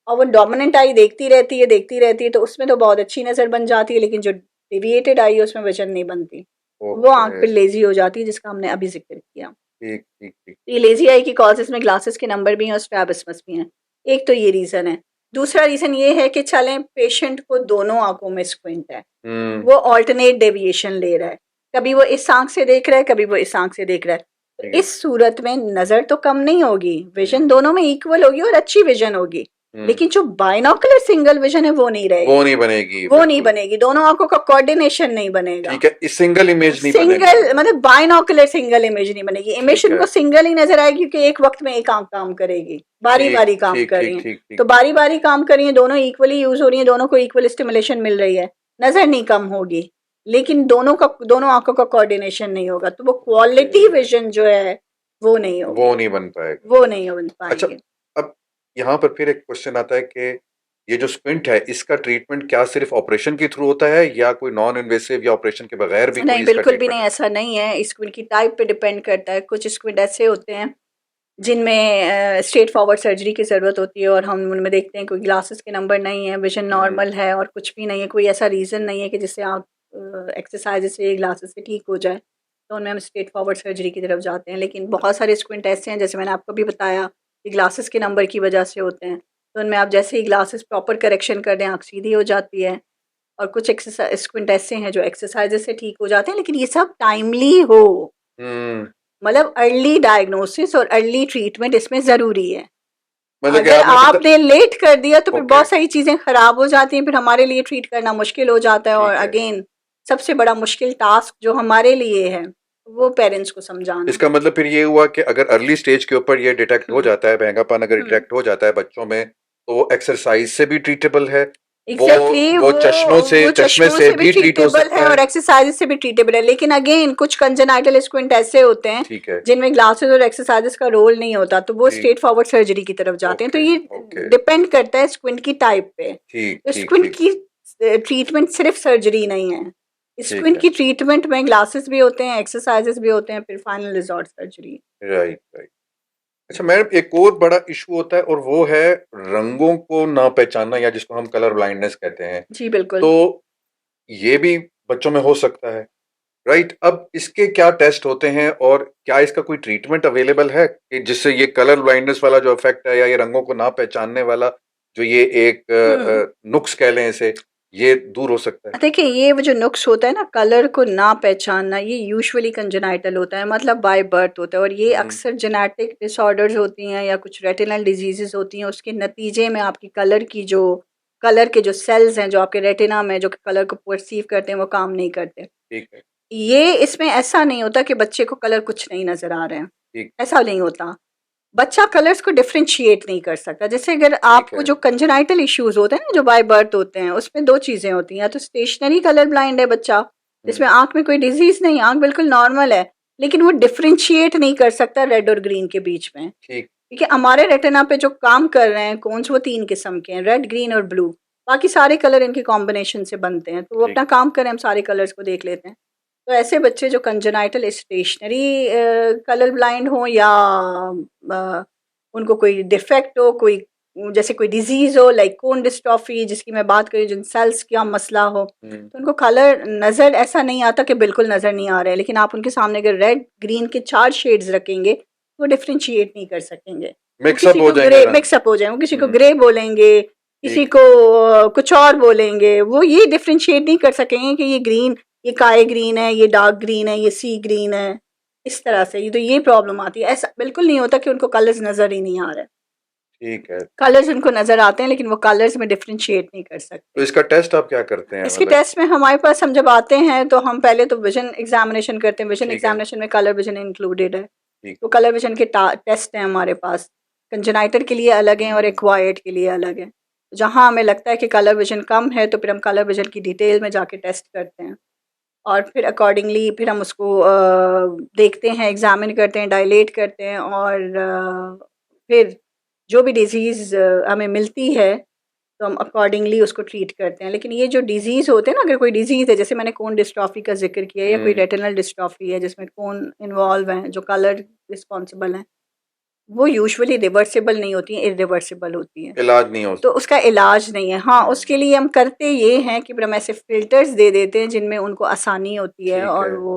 और वो डोमिनेंट आई देखती रहती है तो उसमें तो बहुत अच्छी नजर बन जाती है लेकिन जो डेविएटेड आई है उसमें विजन नहीं बनती, वो आंख ओके, फिर लेजी हो जाती है जिसका हमने अभी जिक्र किया। ठीक, ठीक, ठीक। ये लेजी आई की कॉजेज में ग्लासेस के नंबर भी हैं और स्ट्रैबिस्मस भी हैं, एक तो ये रीज़न है। दूसरा रीज़न ये है कि चलें पेशेंट को दोनों आंखों में स्क्विंट है, हुँ, वो ऑल्टरनेट डेविएशन ले रहा है, कभी वो इस आँख से देख रहा है, कभी वो इस आँख से देख रहा है। ठीक तो है। इस सूरत में नज़र तो कम नहीं होगी, हुँ, विज़न दोनों में इक्वल होगी और अच्छी विज़न होगी, हुँ। लेकिन जो बाइनोकुलर सिंगल विज़न है वो नहीं वो रहेगी, नहीं बनेगी, वो नहीं बिल्कुल। बनेगी, दोनों आँखों का कोऑर्डिनेशन नहीं बनेगा। ठीक है, इस सिंगल इमेज नहीं बनेगी। सिंगल मतलब बाइनोकुलर सिंगल इमेज नहीं बनेगी, इमेज ठीक है। इनको सिंगल ही नज़र आएगी क्योंकि एक वक़्त में एक आँख काम करेगी, ठीक, बारी-बारी काम ठीक, कर रही ठीक, हैं। ठीक, ठीक, तो ठीक। बारी-बारी काम कर रही हैं, दोनों इक्वली यूज़ हो रही हैं, दोनों को इक्वल स्टिमुलेशन मिल रही है, नज़र नहीं कम होगी, लेकिन दोनों आँखों का कोऑर्डिनेशन नहीं होगा, तो वो ओके, क्वालिटी विज़न जो है, वो नहीं होगी, वो नहीं बन पाएगा। वो नहीं बन अच्छा, पाएगी। अब यहाँ पर फिर एक क्वेश्चन आता है कि ये जो स्क्विंट है, इसका ट्रीटमेंट क्या सिर्फ़ ऑपरेशन के थ्रू होता है या कोई नॉन इन्वेसिव या ऑपरेशन के बगैर भी कोई नहीं, इसका बिल्कुल भी ट्रीटमेंट नहीं, है? ऐसा नहीं है, स्क्विड की टाइप पे डिपेंड करता है, कुछ स्क्विड ऐसे होते हैं जिनमें स्ट्रेट फॉरवर्ड सर्जरी की ज़रूरत होती है और हम उनमें देखते हैं कोई ग्लासेस के नंबर नहीं है, विजन हुँ, नॉर्मल है और कुछ भी नहीं है, कोई ऐसा रीज़न नहीं है कि जिससे आप एक्सरसाइज से ग्लासेस से ठीक हो जाए, तो उनमें हम स्ट्रेट फॉरवर्ड सर्जरी की तरफ जाते हैं। लेकिन बहुत सारे स्क्विंट ऐसे हैं जैसे मैंने आपको भी बताया कि ग्लासेस के नंबर की वजह से होते हैं, तो उनमें आप जैसे ही ग्लासेस प्रॉपर करेक्शन कर दें आँख सीधी हो जाती है और कुछ स्क्विंट ऐसे हैं जो एक्सरसाइज से ठीक हो जाते हैं, लेकिन ये सब टाइमली हो, हुँ। मतलब अर्ली डायग्नोसिस और अर्ली ट्रीटमेंट इसमें ज़रूरी है। मतलब कि अगर आपने बता आपने लेट कर दिया तो फिर ओके, बहुत सारी चीज़ें ख़राब हो जाती हैं, फिर हमारे लिए ट्रीट करना मुश्किल हो जाता है और ठीक है। अगेन सबसे बड़ा मुश्किल टास्क जो हमारे लिए है, वो पेरेंट्स को समझाना। इसका मतलब फिर ये हुआ कि अगर अर्ली स्टेज के ऊपर ये डिटेक्ट हो हुँ, जाता है, महँगापन अगर हुँ, डिटेक्ट हो जाता है बच्चों में, तो वो एक्सरसाइज़ से भी ट्रीटेबल है? एग्जैक्टली वो चश्मे से भी ट्रीट हो ट्रीटेबल सकता है है। और एक्सरसाइज से भी ट्रीटेबल है, लेकिन अगेन कुछ कंजेनाइटल स्क्विंट ऐसे होते हैं ठीक है, जिनमें ग्लासेस और एक्सरसाइजेस का रोल नहीं होता, तो वो ठीक, स्ट्रेट फॉरवर्ड सर्जरी की तरफ जाते हैं। तो ओके, ये ओके, डिपेंड करता है स्क्विंट की टाइप पे। ठीक, तो ठीक, स्क्विंट ठीक, की ट्रीटमेंट सिर्फ सर्जरी नहीं है, ठीक स्क्विंट है, की ट्रीटमेंट में ग्लासेस भी होते हैं, एक्सरसाइजेस भी होते हैं, फिर final resort surgery. Right, right. अच्छा मैडम, एक और बड़ा इशू होता है और वो है रंगों को ना पहचानना, या जिसको हम कलर ब्लाइंडनेस कहते हैं। जी बिल्कुल। तो ये भी बच्चों में हो सकता है, राइट? अब इसके क्या टेस्ट होते हैं और क्या इसका कोई ट्रीटमेंट अवेलेबल है कि जिससे ये कलर ब्लाइंडनेस वाला जो इफेक्ट है या ये रंगों को ना पहचानने वाला जो ये एक हम्म। नुक्स कह लें इसे, ये दूर हो सकता है? देखिए, ये वो जो नुक्स होता है ना, कलर को ना पहचानना, ये यूजुअली कंजेनाइटल होता है, मतलब बाय बर्थ होता है, और ये हम्म, अक्सर जेनेटिक डिसऑर्डर्स होती हैं या कुछ रेटिनल डिजीजेस होती हैं, उसके नतीजे में आपकी कलर के जो सेल्स हैं जो आपके रेटिना में जो कलर को परसीव करते हैं वो काम नहीं करते। ठीक है, ये इसमें ऐसा नहीं होता कि बच्चे को कलर कुछ नहीं नजर आ रहे हैं, ठीक, ऐसा नहीं होता। बच्चा कलर्स को डिफरेंशिएट नहीं कर सकता। जैसे अगर ठीक आपको है। जो कंजेनाइटल इश्यूज होते हैं ना, जो बाय बर्थ होते हैं, उसमें दो चीजें होती हैं, या तो स्टेशनरी कलर ब्लाइंड है बच्चा, हम्म, जिसमें आंख में कोई डिजीज नहीं, आंख बिल्कुल नॉर्मल है, लेकिन वो डिफरेंशिएट नहीं कर सकता रेड और ग्रीन के बीच में। ठीक, ठीक है, हमारे रेटिना पे जो काम कर रहे हैं कौन, वो तीन किस्म के हैं, रेड, ग्रीन और ब्लू। बाकी सारे कलर इनके कॉम्बिनेशन से बनते हैं, तो वो ठीक, अपना काम करें, हम सारे कलर्स को देख लेते हैं। तो ऐसे बच्चे जो कंजेनाइटल स्टेशनरी कलर ब्लाइंड हो, या अ, उनको कोई डिफेक्ट हो, कोई जैसे कोई डिजीज हो लाइक कोन डिस्ट्रॉफी जिसकी मैं बात करी, जिन सेल्स का मसला हो, हम्म, तो उनको कलर नज़र ऐसा नहीं आता कि बिल्कुल नज़र नहीं आ रहे हैं, लेकिन आप उनके सामने अगर रेड ग्रीन के चार शेड्स रखेंगे तो डिफ्रेंशिएट नहीं कर सकेंगे। वो मिक्सअप किसी हो को जाएंगे ग्रे रंग। मिक्सअप हो जाएंगे, वो किसी को हम्म, ग्रे बोलेंगे, किसी ठीक, को कुछ और बोलेंगे, वो ये डिफ्रेंशिएट नहीं कर सकेंगे कि ये ग्रीन, ये काय ग्रीन है, ये डार्क ग्रीन है, ये सी ग्रीन है। इस तरह से ये तो ये प्रॉब्लम आती है। ऐसा बिल्कुल नहीं होता कि उनको कलर्स नज़र ही नहीं आ रहे, ठीक है। कलर्स उनको नज़र आते हैं लेकिन वो कलर्स में डिफ्रेंशिएट नहीं कर तो सकते। इसका टेस्ट आप क्या करते हैं, इसके मतलब? टेस्ट में हमारे पास, हम जब आते हैं तो हम पहले तो विजन एग्जामिनेशन करते हैं, विजन ठीक है, एग्जामिनेशन में कलर विजन इंक्लूडेड है। ठीक, तो कलर विजन के टेस्ट हैं हमारे पास, कंजेनाइटर के लिए अलग हैं और हम्म, एक्वायर्ड के लिए अलग हैं। जहाँ हमें लगता है कि कलर विजन कम है तो फिर हम कलर विजन की डिटेल में जाके टेस्ट करते हैं, और फिर अकॉर्डिंगली फिर हम उसको देखते हैं, एग्जामिन करते हैं, डायलेट करते हैं, और फिर जो भी डिजीज़ हमें मिलती है तो हम अकॉर्डिंगली उसको ट्रीट करते हैं। लेकिन ये जो डिजीज़ होते हैं ना, अगर कोई डिजीज़ है, जैसे मैंने कोन डिस्ट्रॉफी का जिक्र किया, या कोई हम्म, रेटिनल डिस्ट्रॉफी है जिसमें कोन इन्वॉल्व हैं जो कलर रिस्पॉन्सिबल हैं, वो यूजुअली रिवर्सिबल नहीं होती हैं, इरिवर्सिबल होती हैं, इलाज नहीं हो तो सकता। उसका इलाज नहीं है। हाँ, उसके हम्म, लिए हम करते ये हैं कि फिर हम ऐसे फ़िल्टर्स दे देते हैं जिनमें उनको आसानी होती है, ठीक और है। वो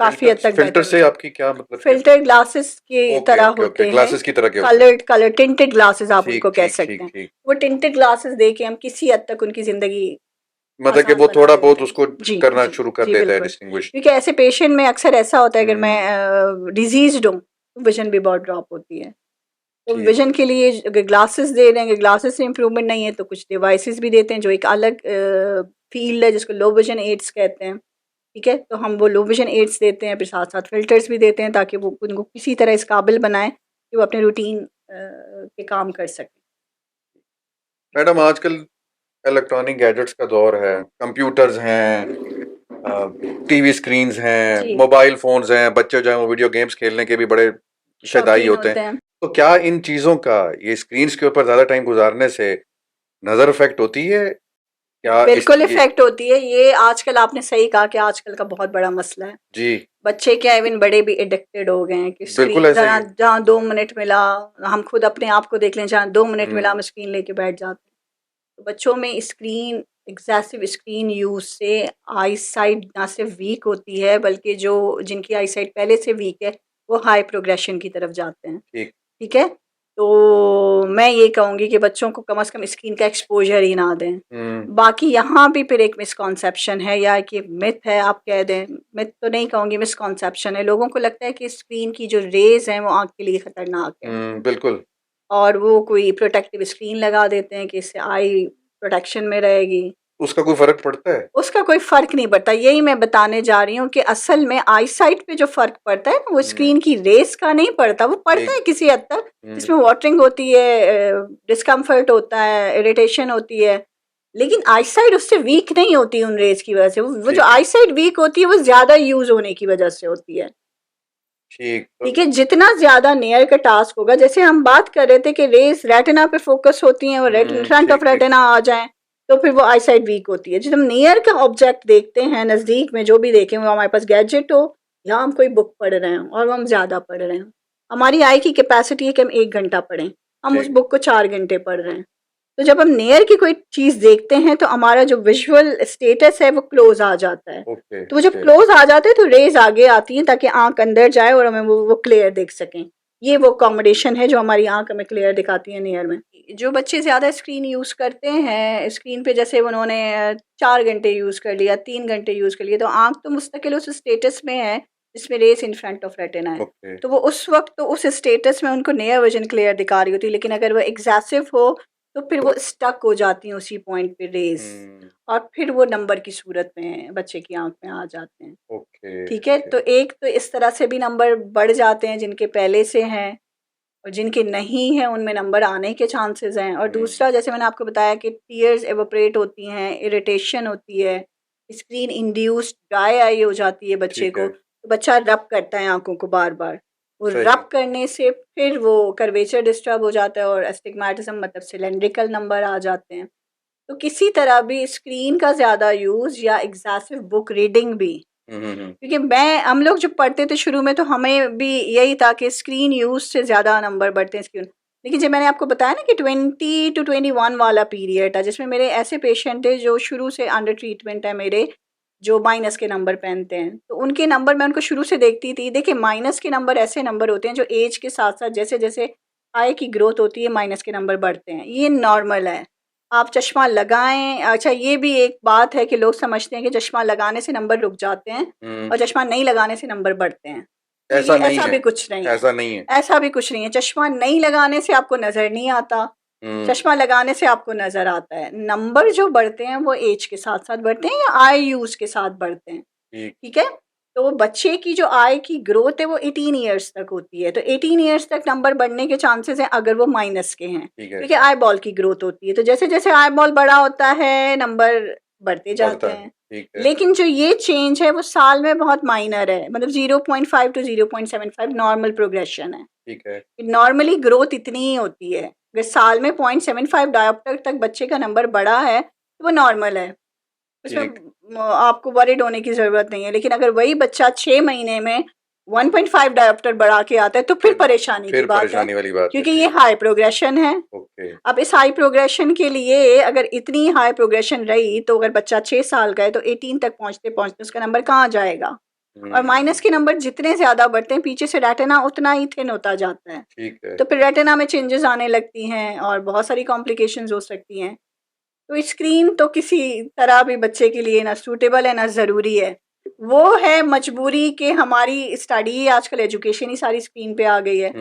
काफ़ी फिल्टर हद तक फिल्टर बेटर हो से जाता है। आपकी क्या मतलब कि? फ़िल्टर ग्लासेस की ओके, तरह ओके, ओके, होते हैं, ग्लासेस की तरह के होते हैं। कलर टिंटेड ग्लासेस आप ठीक, उनको कह ठीक, सकते ठीक, हैं। ठीक। वो टिंटेड ग्लासेस दे के हम किसी हद तक उनकी ज़िंदगी मतलब कि आसान वो बना थोड़ा बहुत देते हैं। उसको जी, करना जी, शुरू कर जी, देता है, बिल्कुल। डिस्टिंग्विश। क्योंकि ऐसे पेशेंट में अक्सर ऐसा होता है, अगर मैं हम्म, डिज़ीज़्ड हूँ, तो विज़न भी बहुत ड्रॉप होती है। तो ठीक विज़न है, के लिए अगर ग्लासेस दे रहे हैं, अगर ग्लासेस से इम्प्रूवमेंट नहीं है तो कुछ डिवाइसेस भी देते हैं जो एक अलग फ़ील्ड है जिसको लो विज़न एड्स कहते हैं। ठीक है? तो हम वो लो विज़न एड्स देते हैं, फिर साथ-साथ फ़िल्टर्स भी देते हैं ताकि वो उनको किसी तरह इस काबिल बनाएँ कि वो अपने रूटीन के काम कर सकें। मैडम आजकल इलेक्ट्रॉनिक गैजेट्स का दौर है, कंप्यूटर्स हैं, टीवी स्क्रीन्स हैं, जी, मोबाइल फोन्स हैं, बच्चे जो हैं वो वीडियो गेम्स खेलने के भी बड़े शैदाई शौकीन होते हैं। होते हैं। तो क्या इन चीज़ों का, ये स्क्रीन्स के ऊपर ज़्यादा टाइम गुजारने से नज़र इफेक्ट होती है? क्या इस बिल्कुल ये? इफ़ेक्ट होती है। ये आजकल आपने सही कहा कि आजकल का बहुत बड़ा मसला है। जी, बच्चे क्या, इवन बड़े भी एडिक्टेड हो गए हैं कि बिल्कुल स्क्रीन ऐसा ही जहाँ है। जहाँ 2 मिनट मिला, हम खुद अपने आप को देख लें, जहाँ 2 मिनट मिला हम्म, हम स्क्रीन लेके बैठ जाते हैं। तो बच्चों में स्क्रीन एक्सेसिव स्क्रीन यूज़ से आई साइट ना सिर्फ वीक होती है, बल्कि जो जिनकी आई साइट पहले से वीक है वो हाई प्रोग्रेशन की तरफ जाते हैं। ठीक, ठीक है? तो मैं ये कहूँगी कि बच्चों को कम से कम स्क्रीन का एक्सपोज़र ही ना दें। हम्म, बाकी यहाँ भी फिर एक मिसकॉन्सेप्शन है, या कि मिथ है आप कह दें, मिथ तो नहीं कहूँगी, मिसकॉन्सेप्शन है। लोगों को लगता है कि स्क्रीन की जो रेज़ हैं वो आँख के लिए ख़तरनाक है, बिल्कुल। और वो कोई प्रोटेक्टिव स्क्रीन लगा देते हैं कि इससे आई प्रोटेक्शन में रहेगी। उसका कोई फर्क पड़ता है? उसका कोई फ़र्क नहीं पड़ता। यही मैं बताने जा रही हूँ कि असल में आईसाइट पे जो फ़र्क पड़ता है ना, वो हम्म, स्क्रीन की रेज़ का नहीं पड़ता। वो पड़ता ठीक, है किसी हद तक, हम्म, जिसमें वाटरिंग होती है, डिस्कम्फ़र्ट होता है, इरिटेशन होती है, लेकिन आईसाइट उससे वीक नहीं होती उन रेज की वजह से। वो ठीक जो आईसाइट वीक होती है वो ज्यादा यूज होने की वजह से होती है। ठीक। ठीक है, जितना ज्यादा नियर का टास्क होगा, जैसे हम बात कर रहे थे कि रेज रेटिना पे फोकस होती हैं और फ्रंट ऑफ ठीक ठीक। रेटिना आ जाए तो फिर वो आईसाइट वीक होती है। जब हम नियर का ऑब्जेक्ट देखते हैं, नजदीक में जो भी देखें, वो हमारे पास गैजेट हो या हम कोई बुक पढ़ रहे हो और वो हम ज्यादा पढ़ रहे हो, हमारी आई की कैपेसिटी है कि हम 1 घंटा पढ़ें, हम उस ठीक। बुक को 4 घंटे पढ़ रहे हैं। तो जब हम नियर की कोई चीज देखते हैं तो हमारा जो विजुअल स्टेटस है वो क्लोज आ जाता है। ओके तो वो जब ओके। क्लोज आ जाते हैं तो रेज आगे आती हैं ताकि आंख अंदर जाए और हमें वो क्लियर देख सकें। ये वो कॉम्बिनेशन है जो हमारी आंख हमें क्लियर दिखाती है नियर में। जो बच्चे ज्यादा स्क्रीन यूज करते हैं, स्क्रीन पे जैसे उन्होंने 4 घंटे यूज कर लिया, 3 घंटे यूज कर लिया, तो आंख तो मुस्तकिल उस स्टेटस में है जिसमें rays in front of retina है। ओके। तो वो उस वक्त तो उस स्टेटस में उनको नियर विजन क्लियर दिखा रही होती है, लेकिन अगर वो एग्जेसिव हो तो फिर वो स्टक हो जाती हैं उसी पॉइंट पे रेस, और फिर वो नंबर की सूरत में बच्चे की आंख में आ जाते हैं। ओके ठीक है, ओके। तो एक तो इस तरह से भी नंबर बढ़ जाते हैं जिनके पहले से हैं, और जिनके नहीं है उनमें नंबर आने के चांसेस हैं। और दूसरा, जैसे मैंने आपको बताया कि टीयर्स एवोपरेट होती हैं, इरिटेशन होती है, स्क्रीन इंड्यूस्ड ड्राई आई हो जाती है बच्चे ठीक को, है। तो बच्चा रब करता है आंखों को बार बार। वो सही। रब करने से फिर वो कर्वेचर डिस्टर्ब हो जाता है और एस्टिग्मेटिज्म मतलब सिलेंड्रिकल नंबर आ जाते हैं। तो किसी तरह भी स्क्रीन का ज़्यादा यूज़ या एग्जेसिव बुक रीडिंग भी, हम्म। क्योंकि हम लोग जब पढ़ते थे शुरू में तो हमें भी यही था कि स्क्रीन यूज से ज़्यादा नंबर बढ़ते हैं स्क्रीन। लेकिन जब मैंने आपको बताया ना कि 20 to 21 वाला पीरियड था जिसमें मेरे ऐसे पेशेंट थे जो शुरू से अंडर ट्रीटमेंट है मेरे, जो माइनस के नंबर पहनते हैं, तो उनके नंबर मैं उनको शुरू से देखती थी। देखिए, माइनस के नंबर ऐसे नंबर होते हैं जो एज के साथ साथ जैसे जैसे आय की ग्रोथ होती है माइनस के नंबर बढ़ते हैं, ये नॉर्मल है। आप चश्मा लगाएं, अच्छा ये भी एक बात है कि लोग समझते हैं कि चश्मा लगाने से नंबर रुक जाते हैं और चश्मा नहीं लगाने से नंबर बढ़ते हैं। तो ऐसा ये नहीं ऐसा है। भी कुछ नहीं है। ऐसा नहीं है। ऐसा भी कुछ नहीं है। चश्मा नहीं लगाने से आपको नज़र नहीं आता, चश्मा लगाने से आपको नज़र आता है। नंबर जो बढ़ते हैं वो एज के साथ साथ बढ़ते हैं या आई यूज़ के साथ बढ़ते हैं। ठीक। ठीक है, तो वो बच्चे की जो आई की ग्रोथ है वो 18 ईयर्स तक होती है, तो 18 ईयर्स तक नंबर बढ़ने के चांसेस हैं अगर वो माइनस के हैं, ठीक है। क्योंकि आई बॉल की ग्रोथ होती है। तो जैसे जैसे आई बॉल बड़ा होता है नंबर बढ़ते जाते बढ़ता है। हैं। ठीक है। लेकिन जो ये चेंज है वो साल में बहुत माइनर है, मतलब 0.5 to 0.75 नॉर्मल प्रोग्रेशन है। ठीक है। नॉर्मली ग्रोथ इतनी ही होती है। अगर साल में 0.75 डायोप्टर तक बच्चे का नंबर बढ़ा है तो वो नॉर्मल है, उसमें ठीक। आपको वरीड होने की ज़रूरत नहीं है। लेकिन अगर वही बच्चा 6 महीने में 1.5 डायोप्टर बढ़ा के आता है तो फिर परेशानी की फिर बात है, परेशानी वाली बात है। क्योंकि ये ठीक। हाई प्रोग्रेशन है। ओके। अब इस हाई प्रोग्रेशन के लिए अगर इतनी हाई प्रोग्रेशन रही तो अगर बच्चा 6 साल का है तो 18 तक पहुंचते पहुंचते उसका नंबर कहाँ जाएगा। और माइनस के नंबर जितने ज़्यादा बढ़ते हैं पीछे से रेटिना उतना ही थिन होता जाता है, ठीक है। तो फिर रेटिना में चेंजेस आने लगती हैं और बहुत सारी कॉम्प्लिकेशंस हो सकती हैं। तो स्क्रीन तो किसी तरह भी बच्चे के लिए ना सूटेबल है ना ज़रूरी है। वो है मजबूरी कि हमारी स्टडी आजकल एजुकेशन ही सारी स्क्रीन पे आ गई है।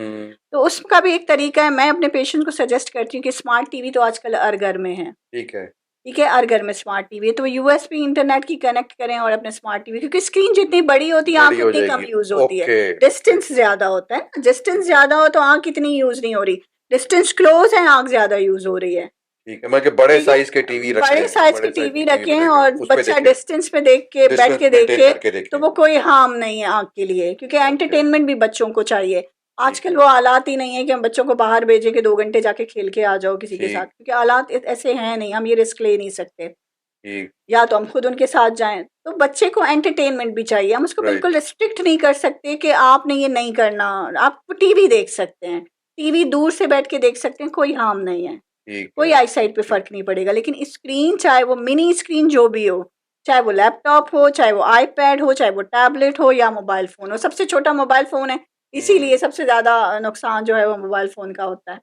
तो उसका भी एक तरीका है। मैं अपने पेशेंट को सजेस्ट करती हूँ कि स्मार्ट टीवी तो आजकल हर घर में है। ठीक है। ठीक है, हर घर में स्मार्ट टीवी है, तो यूएसबी इंटरनेट की कनेक्ट करें और अपने स्मार्ट टीवी, क्योंकि स्क्रीन जितनी बड़ी होती है बड़ी आंख हो उतनी कम जाएगी। यूज होती है। ओके। डिस्टेंस ज्यादा होता है ना, डिस्टेंस ज्यादा हो तो आंख इतनी यूज नहीं हो रही, डिस्टेंस क्लोज है आंख ज्यादा यूज हो रही है। ठीक है, मतलब बड़े ठीक है, साइज के टीवी रखें। बड़े साइज की बड़े साइज टीवी की टीवी रखें बनाकर और उस पे बच्चा देखें। डिस्टेंस पे देख के बैठ डिस्टेंस के मेंटेन देखे करके तो देखें। वो कोई हार्म नहीं है आंख के लिए, क्योंकि एंटरटेनमेंट भी बच्चों को चाहिए। आजकल वो हालात ही नहीं है कि हम बच्चों को बाहर भेजें कि 2 घंटे जाके खेल के आ जाओ किसी के साथ, ठीक। क्योंकि हालात ऐसे हैं नहीं, हम ये रिस्क ले नहीं सकते। ठीक। या तो हम खुद उनके साथ जाएं, तो बच्चे को एंटरटेनमेंट भी चाहिए। हम उसको बिल्कुल राइट। रिस्ट्रिक्ट नहीं कर सकते कि आपने ये नहीं करना। आप टीवी देख सकते हैं, टीवी दूर से बैठ के देख सकते हैं, कोई हार्म नहीं है, ठीक कोई है। आई साइड पे फर्क नहीं पड़ेगा। लेकिन स्क्रीन चाहे वो मिनी स्क्रीन जो भी हो, चाहे वो लैपटॉप हो, चाहे वो आईपैड हो, चाहे वो टैबलेट हो या मोबाइल फ़ोन हो, सबसे छोटा मोबाइल फ़ोन है, इसीलिए सबसे ज़्यादा नुकसान जो है वो मोबाइल फ़ोन का होता है।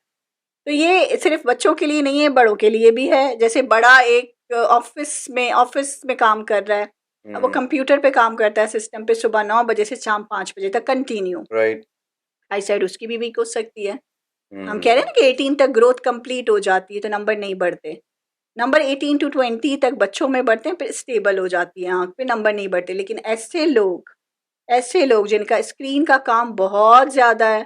तो ये सिर्फ बच्चों के लिए नहीं है, बड़ों के लिए भी है। जैसे बड़ा एक ऑफिस में काम कर रहा है, अब वो कंप्यूटर पे काम करता है सिस्टम पे, सुबह 9 बजे से शाम 5 बजे तक कंटिन्यू, राइट। आई साइड उसकी भी वीक हो सकती है। हम कह रहे हैं ना कि 18 तक ग्रोथ कंप्लीट हो जाती है तो नंबर नहीं बढ़ते। नंबर 18 to 20 तक बच्चों में बढ़ते हैं, फिर स्टेबल हो जाती है आँख, पे नंबर नहीं बढ़ते। लेकिन ऐसे लोग जिनका स्क्रीन का काम बहुत ज़्यादा है,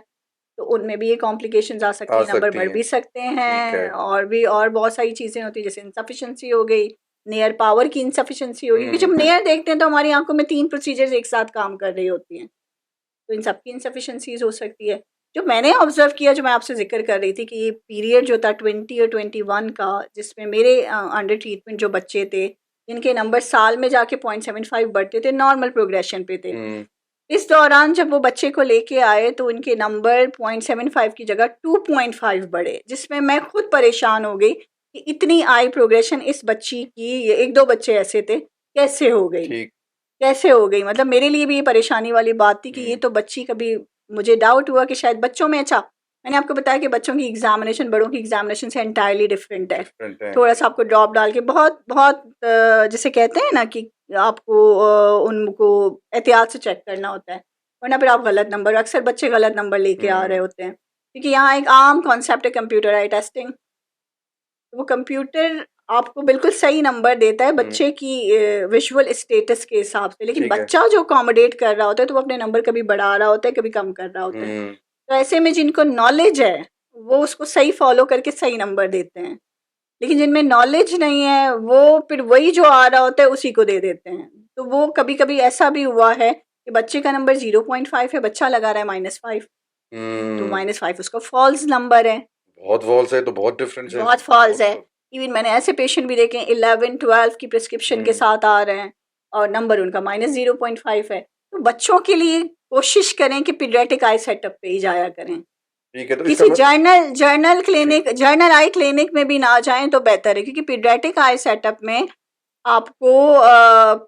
तो उनमें भी ये कॉम्प्लिकेशंस आ सकती आ हैं, नंबर सकती बढ़ हैं। भी सकते ठीक है। हैं, और भी और बहुत सारी चीज़ें होती हैं, जैसे इंसफिशेंसी हो गई, नियर पावर की इंसफिशेंसी होगी, क्योंकि जब नियर देखते हैं तो हमारी आंखों में 3 प्रोसीजर्स एक साथ काम कर रही होती हैं, तो इन सबकी इंसफिशेंसीज हो सकती है। जो मैंने ऑब्जर्व किया, जो मैं आपसे जिक्र कर रही थी, कि ये पीरियड जो था 20 और 21 का, जिसमें मेरे अंडर ट्रीटमेंट जो बच्चे थे, जिनके नंबर साल में जाके 0.75 बढ़ते थे, नॉर्मल प्रोग्रेशन पे थे, इस दौरान जब वो बच्चे को लेके आए तो उनके नंबर 0.75 की जगह 2.5 बढ़े, जिसमें मैं खुद परेशान हो गई कि इतनी आई प्रोग्रेशन इस बच्ची की, ये एक दो बच्चे ऐसे थे, कैसे हो गई, ठीक। कैसे हो गई। मतलब मेरे लिए भी ये परेशानी वाली बात थी कि ये तो बच्ची, कभी मुझे डाउट हुआ कि शायद बच्चों में, अच्छा मैंने आपको बताया कि बच्चों की एग्जामिनेशन बड़ों की एग्जामिनेशन से एंटायरली डिफरेंट है। डिफरेंट है। थोड़ा सा आपको ड्रॉप डाल के बहुत बहुत जिसे कहते हैं ना कि आपको उनको एहतियात से चेक करना होता है, वरना फिर आप गलत नंबर, अक्सर बच्चे गलत नंबर लेके आ रहे होते हैं, क्योंकि यहाँ एक आम कॉन्सेप्ट है कंप्यूटराइज टेस्टिंग। वो कंप्यूटर आपको बिल्कुल सही नंबर देता है बच्चे की विजुअल स्टेटस के हिसाब से, लेकिन ठीक है। बच्चा जो अकोमोडेट कर रहा होता है तो वो अपने नंबर कभी बढ़ा रहा होता है, कभी कम कर रहा होता है। तो ऐसे में जिनको नॉलेज है वो उसको सही फॉलो करके सही नंबर देते हैं, लेकिन जिनमें नॉलेज नहीं है वो फिर वही जो आ रहा होता है उसी को दे देते हैं। तो वो कभी कभी ऐसा भी हुआ है कि बच्चे का नंबर 0.5 है, बच्चा लगा रहा है -5, तो -5 उसका फॉल्स नंबर है, बहुत फॉल्स है, तो बहुत डिफरेंस है बहुत इसमें, फॉल्स है। बहुत। इवन मैंने ऐसे पेशेंट भी देखे हैं 11-12 की प्रिस्क्रिप्शन के साथ आ रहे हैं और नंबर उनका -0.5 है। तो बच्चों के लिए कोशिश करें कि पीडियाट्रिक आई सेटअप पे ही जाया करें, ठीक है, तो इसका किसी जर्नल क्लिनिक, जर्नल आई क्लिनिक में भी ना जाएं तो बेहतर है, क्योंकि पीडियाट्रिक आई सेटअप में आपको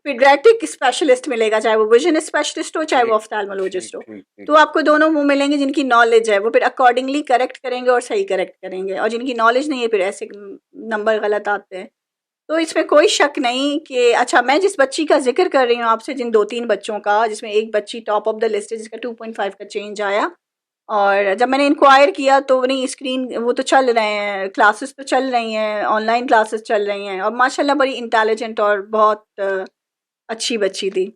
पीडियाट्रिक स्पेशलिस्ट मिलेगा, चाहे वो विजन स्पेशलिस्ट हो चाहे वो ठीक ठीक ऑफ्थेल्मोलॉजिस्ट हो। ठीक ठीक। तो आपको दोनों मुंह मिलेंगे, जिनकी नॉलेज है वो फिर अकॉर्डिंगली करेक्ट करेंगे और सही करेक्ट करेंगे, और जिनकी नॉलेज नहीं है फिर ऐसे नंबर गलत आते हैं। तो इसमें कोई शक नहीं कि, अच्छा मैं जिस बच्ची का जिक्र कर रही हूँ आपसे, जिन 2-3 बच्चों का, जिसमें एक बच्ची टॉप ऑफ द लिस्ट है जिसका 2.5 का चेंज आया, और जब मैंने इंक्वायर किया तो नहीं, स्क्रीन वो तो चल रहे हैं, क्लासेस तो चल रही हैं, ऑनलाइन क्लासेस चल रही हैं, और माशाल्लाह बड़ी इंटेलिजेंट और बहुत अच्छी बच्ची थी।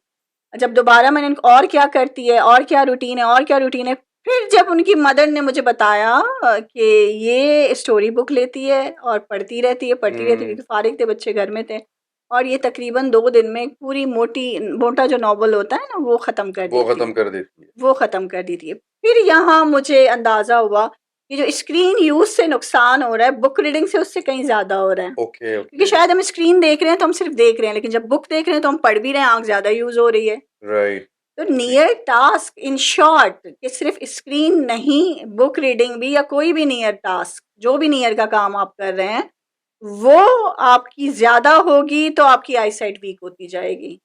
जब दोबारा मैंने और क्या करती है, और क्या रूटीन है, और क्या रूटीन है, फिर जब उनकी मदर ने मुझे बताया कि ये स्टोरी बुक लेती है और पढ़ती रहती है, क्योंकि फारिग थे बच्चे, घर में थे, और ये तकरीबन 2 दिन में पूरी मोटा जो नॉवल होता है ना वो ख़त्म कर वो देती खत्म है, कर देती है। वो ख़त्म कर देती है। फिर यहाँ मुझे अंदाज़ा हुआ कि जो स्क्रीन यूज़ से नुकसान हो रहा है, बुक रीडिंग से उससे कहीं ज़्यादा हो रहा है। ओके क्योंकि ओके। शायद हम स्क्रीन देख रहे हैं तो हम सिर्फ देख रहे हैं, लेकिन जब बुक देख रहे हैं तो हम पढ़ भी रहे हैं, आँख ज़्यादा यूज़ हो रही है। राइट। तो नियर टास्क, इन शॉर्ट, कि सिर्फ स्क्रीन नहीं, बुक रीडिंग भी, या कोई भी नियर टास्क, जो भी नियर का काम आप कर रहे हैं, वो आपकी ज़्यादा होगी तो आपकी आई साइट वीक होती जाएगी।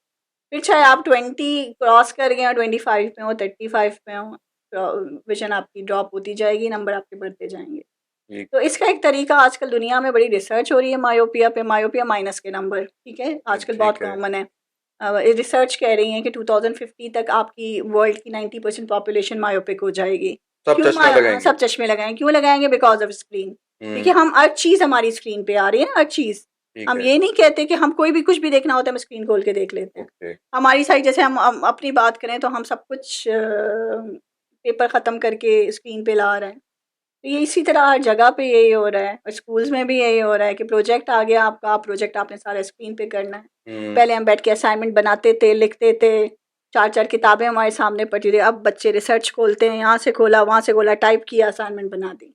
फिर चाहे आप 20 क्रॉस कर गए हो, 25 में हो, 35 में हो, विजन आपकी ड्रॉप होती जाएगी, नंबर आपके बढ़ते जाएंगे। ठीक तो इसका एक तरीका, आजकल दुनिया में बड़ी रिसर्च हो रही है मायोपिया पे, मायोपिया माइनस के नंबर, ठीक है, आजकल बहुत ठीक है। कॉमन है। रिसर्च कह रही है कि 2050 तक आपकी वर्ल्ड की 90% पॉपुलेशन मायोपिक हो जाएगी। सब क्यों चश्मा लगाएंगे। सब चश्मे लगाएं, क्यों लगाएंगे? Because of screen. क्योंकि हम हर चीज़ हमारी स्क्रीन पे आ रही है ना, हर चीज़। ठीक हम है। ये नहीं कहते कि हम कोई भी कुछ भी देखना होता है हम स्क्रीन खोल के देख लेते हैं। ओके। हमारी साइड, जैसे हम अपनी बात करें तो हम सब कुछ पेपर ख़त्म करके स्क्रीन पे ला रहे हैं। तो ये इसी तरह हर जगह पे यही हो रहा है, और स्कूल्स में भी यही हो रहा है कि प्रोजेक्ट आ गया आपका, प्रोजेक्ट आपने सारा स्क्रीन पे करना है। पहले हम बैठ के असाइनमेंट बनाते थे, लिखते थे, 4-4 किताबें हमारे सामने पड़ी थी। अब बच्चे रिसर्च खोलते हैं, यहाँ से खोला, वहाँ से खोला, टाइप किया, असाइनमेंट बना दी।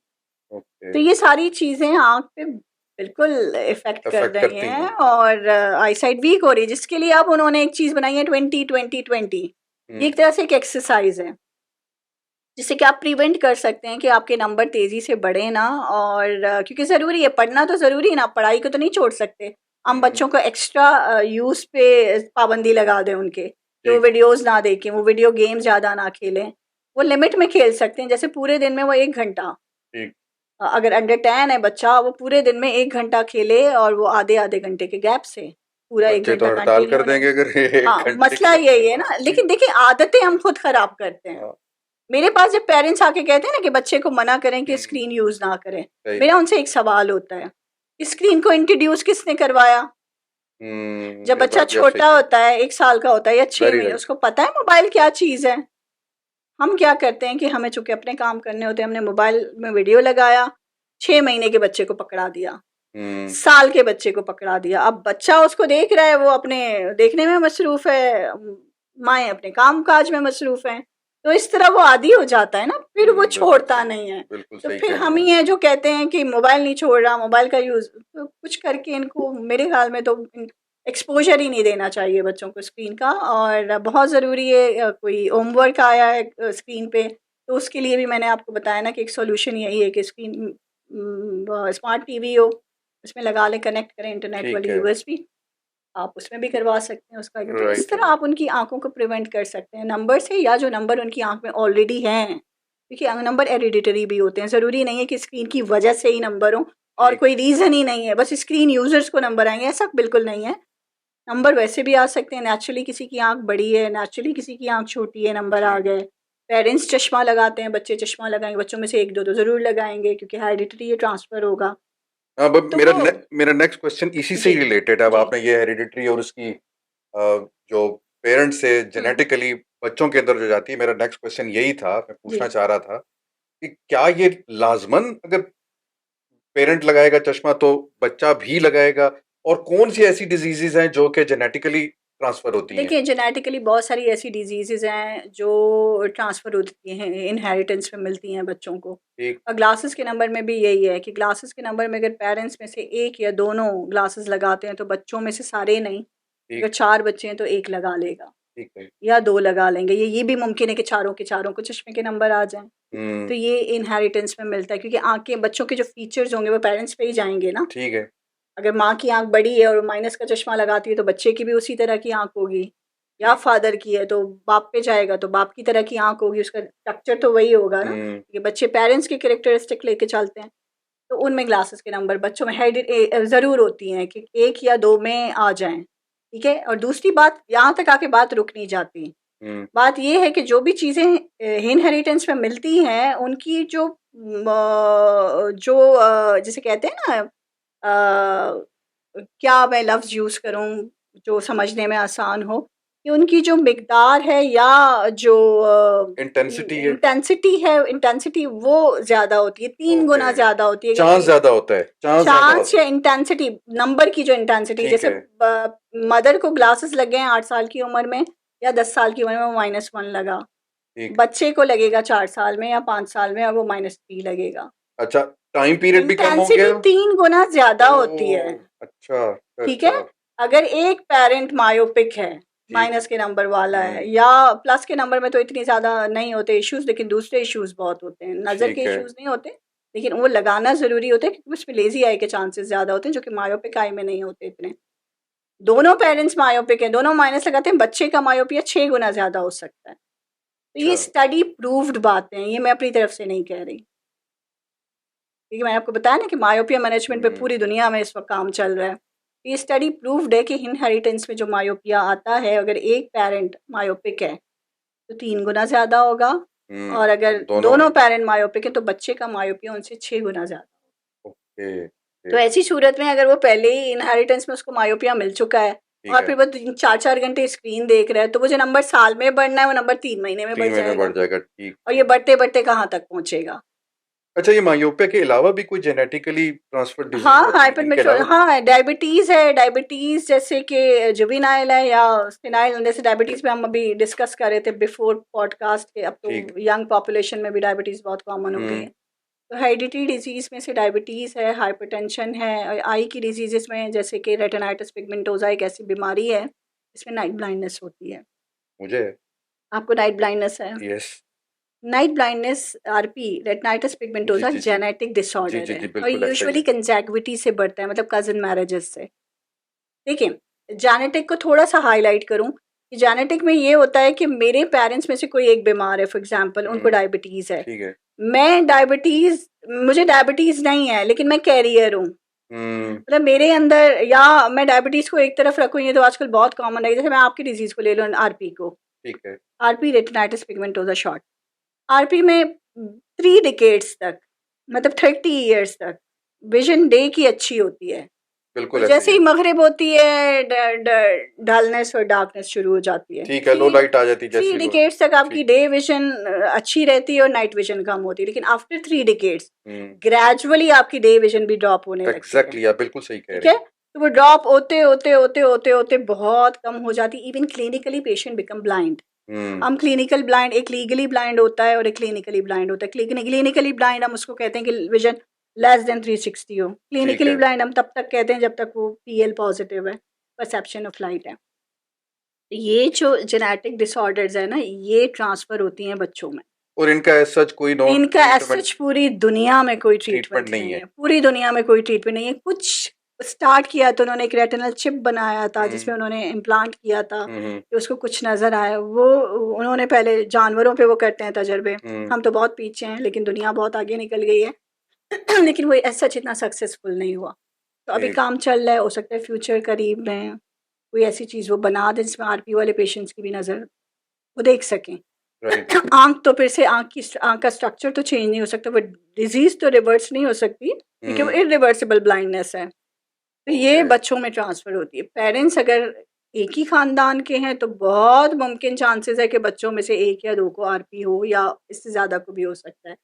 ओके। तो ये सारी चीज़ें आँख पे बिल्कुल इफ़ेक्ट कर अफेक्ट रही करती हैं, हैं। और आई साइट वीक हो रही है, जिसके लिए अब उन्होंने एक चीज़ बनाई है, 20-20-20। ये एक तरह से एक एक्सरसाइज है, जिससे कि आप प्रिवेंट कर सकते हैं कि आपके नंबर तेज़ी से बढ़े ना, और क्योंकि ज़रूरी है, पढ़ना तो ज़रूरी है ना, पढ़ाई को तो नहीं छोड़ सकते। हम बच्चों को एक्स्ट्रा यूज़ पे पाबंदी लगा दें उनके, कि वो ठीक वीडियोज़ ना देखें, वो वीडियो गेम ज़्यादा ना खेलें। वो लिमिट में खेल सकते हैं, जैसे पूरे दिन में वो 1 घंटा, ठीक। अगर अंडर 10 है बच्चा, वो पूरे दिन में 1 घंटा खेले, और वो आधे-आधे घंटे के गैप से, पूरा 1 बच्चे तो घंटा हड़ताल कर कंटिन्यू नहीं। देंगे अगर एक हाँ, घंटे मसला के। यही है ना, ठीक। लेकिन देखिए आदतें हम खुद खराब करते हैं। हाँ। मेरे पास जब पेरेंट्स आके कहते हैं ना कि बच्चे को मना करें कि हम्म, स्क्रीन यूज़ ना करें, सही। मेरा उनसे एक सवाल होता है, स्क्रीन को इंट्रोड्यूस किसने करवाया? जब ये बच्चा बात भी आप सही छोटा कह रहे होता है, 1 साल का होता है या हैं। 6 वेरी महीने, राइट। उसको पता है मोबाइल क्या चीज़ है? हम क्या करते हैं कि हमें चूंकि अपने काम करने होते हैं, हमने मोबाइल में वीडियो लगाया, 6 महीने के बच्चे को पकड़ा दिया, साल के बच्चे को पकड़ा दिया। अब बच्चा उसको देख रहा है, वो अपने देखने में मसरूफ है, माएँ अपने काम काज में मसरूफ हैं, तो इस तरह वो आदी हो जाता है ना, फिर वो छोड़ता नहीं है। बिल्कुल तो सही फिर कह रही हम हैं। ही हैं जो कहते हैं कि मोबाइल नहीं छोड़ रहा, मोबाइल का यूज़, तो कुछ करके इनको, मेरे ख्याल में तो एक्सपोजर ही नहीं देना चाहिए बच्चों को स्क्रीन का। और बहुत ज़रूरी है, कोई होमवर्क आया है स्क्रीन पे, तो उसके लिए भी मैंने आपको बताया ना कि एक सॉल्यूशन यही है कि स्क्रीन, स्मार्ट टीवी हो, उसमें लगा लें, कनेक्ट करें इंटरनेट ठीक वाली है। यूएसबी, आप उसमें भी करवा सकते हैं उसका। तो इस राइट तरह आप उनकी आंखों को प्रिवेंट कर सकते हैं नंबर से, या जो नंबर उनकी आंख में ऑलरेडी हैं, क्योंकि नंबर हेरिडिटरी भी होते हैं। ज़रूरी नहीं है कि स्क्रीन की वजह से ही नंबर हो और ठीक। कोई रीज़न ही नहीं है बस स्क्रीन यूज़र्स को नंबर आएंगे, ऐसा बिल्कुल नहीं है। नंबर वैसे भी आ सकते हैं, नेचुरली किसी की आंख बड़ी है, नेचुरली किसी की आंख छोटी है, नंबर आ ठीक। गए। पेरेंट्स चश्मा लगाते हैं, बच्चे चश्मा लगाएंगे, बच्चों में से एक दो तो ज़रूर लगाएंगे क्योंकि हेरिडिटरी ये ट्रांसफ़र होगा। अब तो मेरा नेक्स्ट क्वेश्चन इसी से जी, ही रिलेटेड है। अब जी, आपने ये हेरिडिटरी और उसकी जो पेरेंट्स से हुँ, जेनेटिकली बच्चों के अंदर जो जाती है, मेरा नेक्स्ट क्वेश्चन यही था, मैं पूछना जी। चाह रहा था कि क्या ये लाजमन अगर पेरेंट लगाएगा चश्मा तो बच्चा भी लगाएगा, और कौन सी ऐसी डिजीजेज हैं जो कि जेनेटिकली ट्रांसफर होती हैं? देखिए, जेनेटिकली बहुत सारी ऐसी डिजीज़ेज़ हैं जो ट्रांसफ़र होती हैं, इनहेरिटेंस में मिलती हैं बच्चों को। ठीक। और ग्लासेस के नंबर में भी यही है कि ग्लासेस के नंबर में अगर पेरेंट्स में से 1 या दोनों ग्लासेस लगाते हैं, तो बच्चों में से सारे नहीं, अगर ठीक। 4 बच्चे हैं तो 1 लगा लेगा ठीक है। या 2 लगा लेंगे। ये भी मुमकिन है कि चारों के चारों को चश्मे के नंबर आ जाएँ। हम्म। तो ये इनहेरिटेंस में मिलता है क्योंकि आँखें, बच्चों के जो फीचर्स होंगे वो पेरेंट्स पे ही जाएँगे ना। ठीक है। अगर माँ की आँख बड़ी है और माइनस का चश्मा लगाती है तो बच्चे की भी उसी तरह की आँख होगी, या ठीक। फादर की है तो बाप पे जाएगा तो बाप की तरह की आँख होगी, उसका स्ट्रक्चर तो वही होगा ना। हम्म। ये बच्चे पेरेंट्स की कैरेक्टरिस्टिक लेके चलते हैं, तो उनमें ग्लासेस के नंबर बच्चों में ज़रूर होती हैं कि 1 या 2 में आ जाएँ, ठीक है? और दूसरी बात, यहाँ तक आके बात रुक नहीं जाती। हम्म। बात ये है कि जो भी चीज़ें इनहेरिटेंस में मिलती हैं, उनकी जो जिसे कहते हैं ना, क्या मैं लफ्ज़ यूज़ करूँ जो समझने में आसान हो, कि उनकी जो मिकदार है या जो इंटेंसिटी है। इंटेंसिटी वो ज़्यादा होती है, 3 ओके। गुना ज़्यादा होती है। चांस ज्यादा होता है, चांस ज्यादा चांस होता या है। इंटेंसिटी, नंबर की जो इंटेंसिटी, ठीक जैसे है। मदर को ग्लासेस लग गए हैं 8 साल की उम्र में या 10 साल की उम्र में, वो -1 लगा। ठीक। बच्चे को लगेगा 4 साल में या 5 साल में और वो -3 लगेगा। अच्छा, टाइम पीरियड भी कम हो इंटेंसिटी गया। 3 गुना ज़्यादा होती है, ओह, अच्छा ठीक है? अच्छा। अगर एक पेरेंट मायोपिक है, ठीक। माइनस के नंबर वाला है, हम्म। या प्लस के नंबर में तो इतनी ज़्यादा नहीं होते इश्यूज़, लेकिन दूसरे इश्यूज़ बहुत होते हैं। नज़र के ठीक है। इश्यूज़ नहीं होते, लेकिन वो लगाना ज़रूरी होता है क्योंकि उसमें लेज़ी आई के चांसेस ज़्यादा होते हैं, जो कि मायोपिक आई में नहीं होते इतने। दोनों पेरेंट्स मायोपिक हैं, दोनों माइनस लगाते हैं, बच्चे का मायोपिया 6 गुना ज़्यादा हो सकता है। तो अच्छा। ये स्टडी प्रूव्ड बातें हैं, ये मैं अपनी तरफ से नहीं कह रही। क्योंकि मैंने आपको बताया ना कि मायोपिया मैनेजमेंट पे हम्म। पूरी दुनिया में इस वक्त काम चल रहा है। ये स्टडी प्रूव्ड है कि इनहेरिटेंस में जो मायोपिया आता है, अगर एक पेरेंट मायोपिक है तो 3 गुना ज़्यादा होगा, और और अगर दोनों दोनों हैं। पेरेंट मायोपिक है तो बच्चे का मायोपिया उनसे 6 गुना ज़्यादा। ओके। तो ऐसी सूरत में अगर वो पहले ही इनहेरिटेंस में उसको मायोपिया मिल चुका है ठीक और है। फिर वो 4-4 घंटे स्क्रीन देख रहा है, तो वो जो नंबर साल में बढ़ना है वो नंबर 3 महीने में 3 बढ़ महीने में बढ़ जाएगा, जाएगा। ठीक और ये ठीक। बढ़ते-बढ़ते कहाँ तक पहुँचेगा। अच्छा, ये मायोपिया के अलावा भी कोई जेनेटिकली ट्रांसफर्ड डिजीज हाँ, होती है इनके हाइपरमेट्रो अलावा? हाँ, डायबिटीज़ है, डायबिटीज़ जैसे कि जुवेनाइल है या सेनाइल, जैसे डायबिटीज़ पे हम अभी डिस्कस कर रहे थे बिफोर पॉडकास्ट के, अब ठीक। तो यंग पॉपुलेशन में भी डायबिटीज़ बहुत कॉमन हो गई है। तो हेरिडिटरी डिजीज़ में से डायबिटीज़ है, हाइपरटेंशन है, आई की डिजीज़ेज़ में जैसे कि रेटिनाइटिस पिगमेंटोसा एक ऐसी बीमारी है, इसमें नाइट ब्लाइंडनेस होती है। मुझे। आपको नाइट ब्लाइंडनेस है? Yes. Night blindness, RP, retinitis जी पिगमेंटोसा जी जी। जेनेटिक जी डिसऑर्डर जी है जी, और बिल्कुल ऐसा ही यूजुअली है। कंजैक्विटी से बढ़ता है, मतलब कज़न मैरिजेस से। देखिए, जेनेटिक को थोड़ा-सा हाइलाइट करूँ कि जेनेटिक में ये होता है कि मेरे पेरेंट्स में से कोई एक बीमार है, फॉर एग्ज़ाम्पल उनको डायबिटीज़ है। ठीक है। मुझे डायबिटीज़ नहीं है, लेकिन मैं कैरियर हूँ। हम्म। मतलब मेरे अंदर, या मैं डायबिटीज़ को एक तरफ रखूँ, ये तो आजकल बहुत कॉमन है। जैसे मैं आपकी डिज़ीज़ को ले लूँ, आरपी को, ठीक है। RP retinitis pigmentosa short. RP में 3 डिकेड्स तक, मतलब 30 इयर्स तक विज़न डे की अच्छी होती है। बिल्कुल तो ऐसे जैसे ही ही है। मगरिब होती है डलनेस और डार्कनेस शुरू हो जाती है। ठीक है, लो लाइट आ जाती है थ्री जैसे ही डिकेड्स तक आपकी ठीक। डे विजन अच्छी रहती है और नाइट विजन कम होती है, लेकिन आफ्टर 3 डिकेड्स हम्म, ग्रेजुअली आपकी डे विजन भी ड्रॉप होने लगती है। एग्जैक्टली, आप बिल्कुल सही कह ठीक रहे है, हैं। तो वो ड्रॉप होते होते होते होते होते बहुत कम हो जाती है। Even clinically patient become blind. Hmm, हम क्लिनिकल ब्लाइंड, एक लीगली ब्लाइंड होता है और एक क्लिनिकली ब्लाइंड होता है। क्लिनिकली ब्लाइंड हम उसको कहते हैं कि विजन लेस देन 360 हो। ठीक क्लिनिकली है। ब्लाइंड हम तब तक कहते हैं जब तक वो पीएल पॉजिटिव है, परसेप्शन ऑफ लाइट है। ये जो जेनेटिक डिसऑर्डर्स है ना, ये ट्रांसफर होती हैं बच्चों में। और इनका एज सच कोई नो इनका एज ट्रीटमेंट, सच पूरी दुनिया में कोई ट्रीटमेंट ट्रीटमेंट नहीं नहीं है। है, पूरी दुनिया में कोई ट्रीटमेंट नहीं है। कुछ स्टार्ट किया तो उन्होंने एक रेटिनल चिप बनाया था हम्म, जिसमें उन्होंने इम्प्लांट किया था हम्म, कि उसको कुछ नज़र आया। वो उन्होंने पहले जानवरों पे वो करते हैं तजर्बे। हम्म, हम तो बहुत पीछे हैं, लेकिन दुनिया बहुत आगे निकल गई है। लेकिन वो एज सच इतना सक्सेसफुल नहीं हुआ। तो अभी ठीक, काम चल रहा है, हो सकता है फ्यूचर करीब में कोई ऐसी चीज़ वो बना दें जिसमें आरपी वाले पेशेंट्स की भी नज़र वो देख सकें। राइट। आँख तो फिर से आँख का स्ट्रक्चर तो चेंज नहीं हो सकता, वो डिज़ीज़ तो रिवर्स नहीं हो सकती क्योंकि वो हम्म, इरिवर्सिबल ब्लाइंडनेस है। तो ये ओके, बच्चों में ट्रांसफ़र होती है। पेरेंट्स अगर एक ही ख़ानदान के हैं तो बहुत मुमकिन चांसेस है कि बच्चों में से 1 या 2 को आरपी हो या इससे ज़्यादा को भी हो सकता है।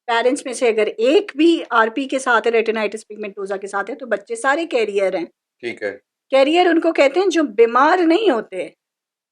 पेरेंट्स में से अगर एक भी आरपी के साथ है, रेटिनाइटिस पिगमेंटोसा के साथ है, तो बच्चे सारे कैरियर हैं। ठीक है, कैरियर उनको कहते हैं जो बीमार नहीं होते,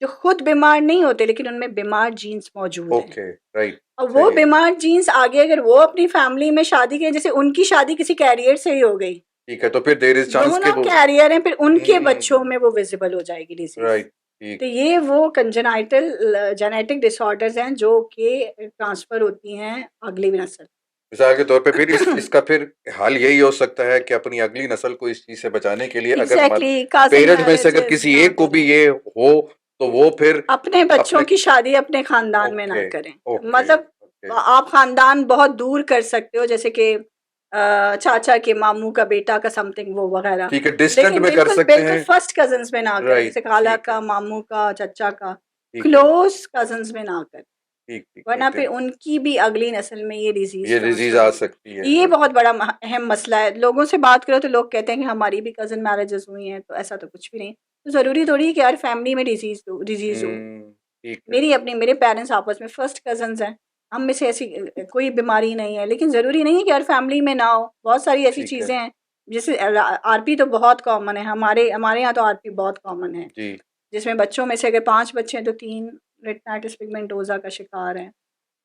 जो खुद बीमार नहीं होते लेकिन उनमें बीमार जीन्स मौजूद हैं। ओके, राइट, और वो सही है। बीमार जीन्स आगे अगर वो अपनी फैमिली में शादी के, जैसे उनकी शादी किसी कैरियर से ही हो गई, ठीक है, तो फिर देयर इज चांस के दोनों वो कैरियर हैं, फिर उनके बच्चों में वो विजिबल हो जाएगी डिजीज। राइट, ठीक। तो ये वो कंजेनाइटल जेनेटिक डिसऑर्डर्स हैं जो कि ट्रांसफर होती हैं अगली नस्ल। मिसाल के तौर पे फिर इसका फिर हाल यही हो सकता है कि अपनी अगली नस्ल को इस चीज से बचाने के लिए अगर एग्जैक्टली, काजिन पेरेंट में से अगर मैरिजेस किसी ना एक को भी करें, ये हो तो वो फिर अपने बच्चों अपने, की शादी अपने खानदान में ना ओके, करें। ओके, मतलब ओके, आप खानदान बहुत दूर कर सकते हो, जैसे कि चाचा के मामू का बेटा का समथिंग वो वगैरह, ठीक है, डिस्टेंट लेकिन में कर बिल्कुल सकते बिल्कुल हैं। फर्स्ट कजन्स में ना करें, जैसे राइट, खाला ठीक का, है, मामू का, चचा का, ठीक है, क्लोज कजन्स में ना करें, ठीक, ठीक, वरना ठीक है। फिर उनकी भी अगली नस्ल में ये डिजीज ये डिजीज ट्रांसफर आ होगी। सकती है, ये right, बहुत बड़ा अहम मसला है। लोगों से बात करो तो लोग कहते हैं कि हमारी भी कजन मैरिजेस हुई हैं, तो ऐसा तो कुछ भी नहीं। तो ज़रूरी थोड़ी है कि हर फैमिली में डिजीज हो। ठीक है, मेरे पेरेंट्स आपस में फर्स्ट कजन्स हैं। हम में से ऐसी कोई बीमारी नहीं है, लेकिन ज़रूरी नहीं है कि हर फैमिली में ना हो। बहुत सारी ऐसी ठीक है, चीज़ें हैं, जैसे आरपी तो बहुत कॉमन है, हमारे हमारे यहाँ तो आरपी बहुत कॉमन है, जी। जिसमें बच्चों में से अगर 5 बच्चे हैं तो 3 रेटिनाइटिस पिगमेंटोसा का शिकार हैं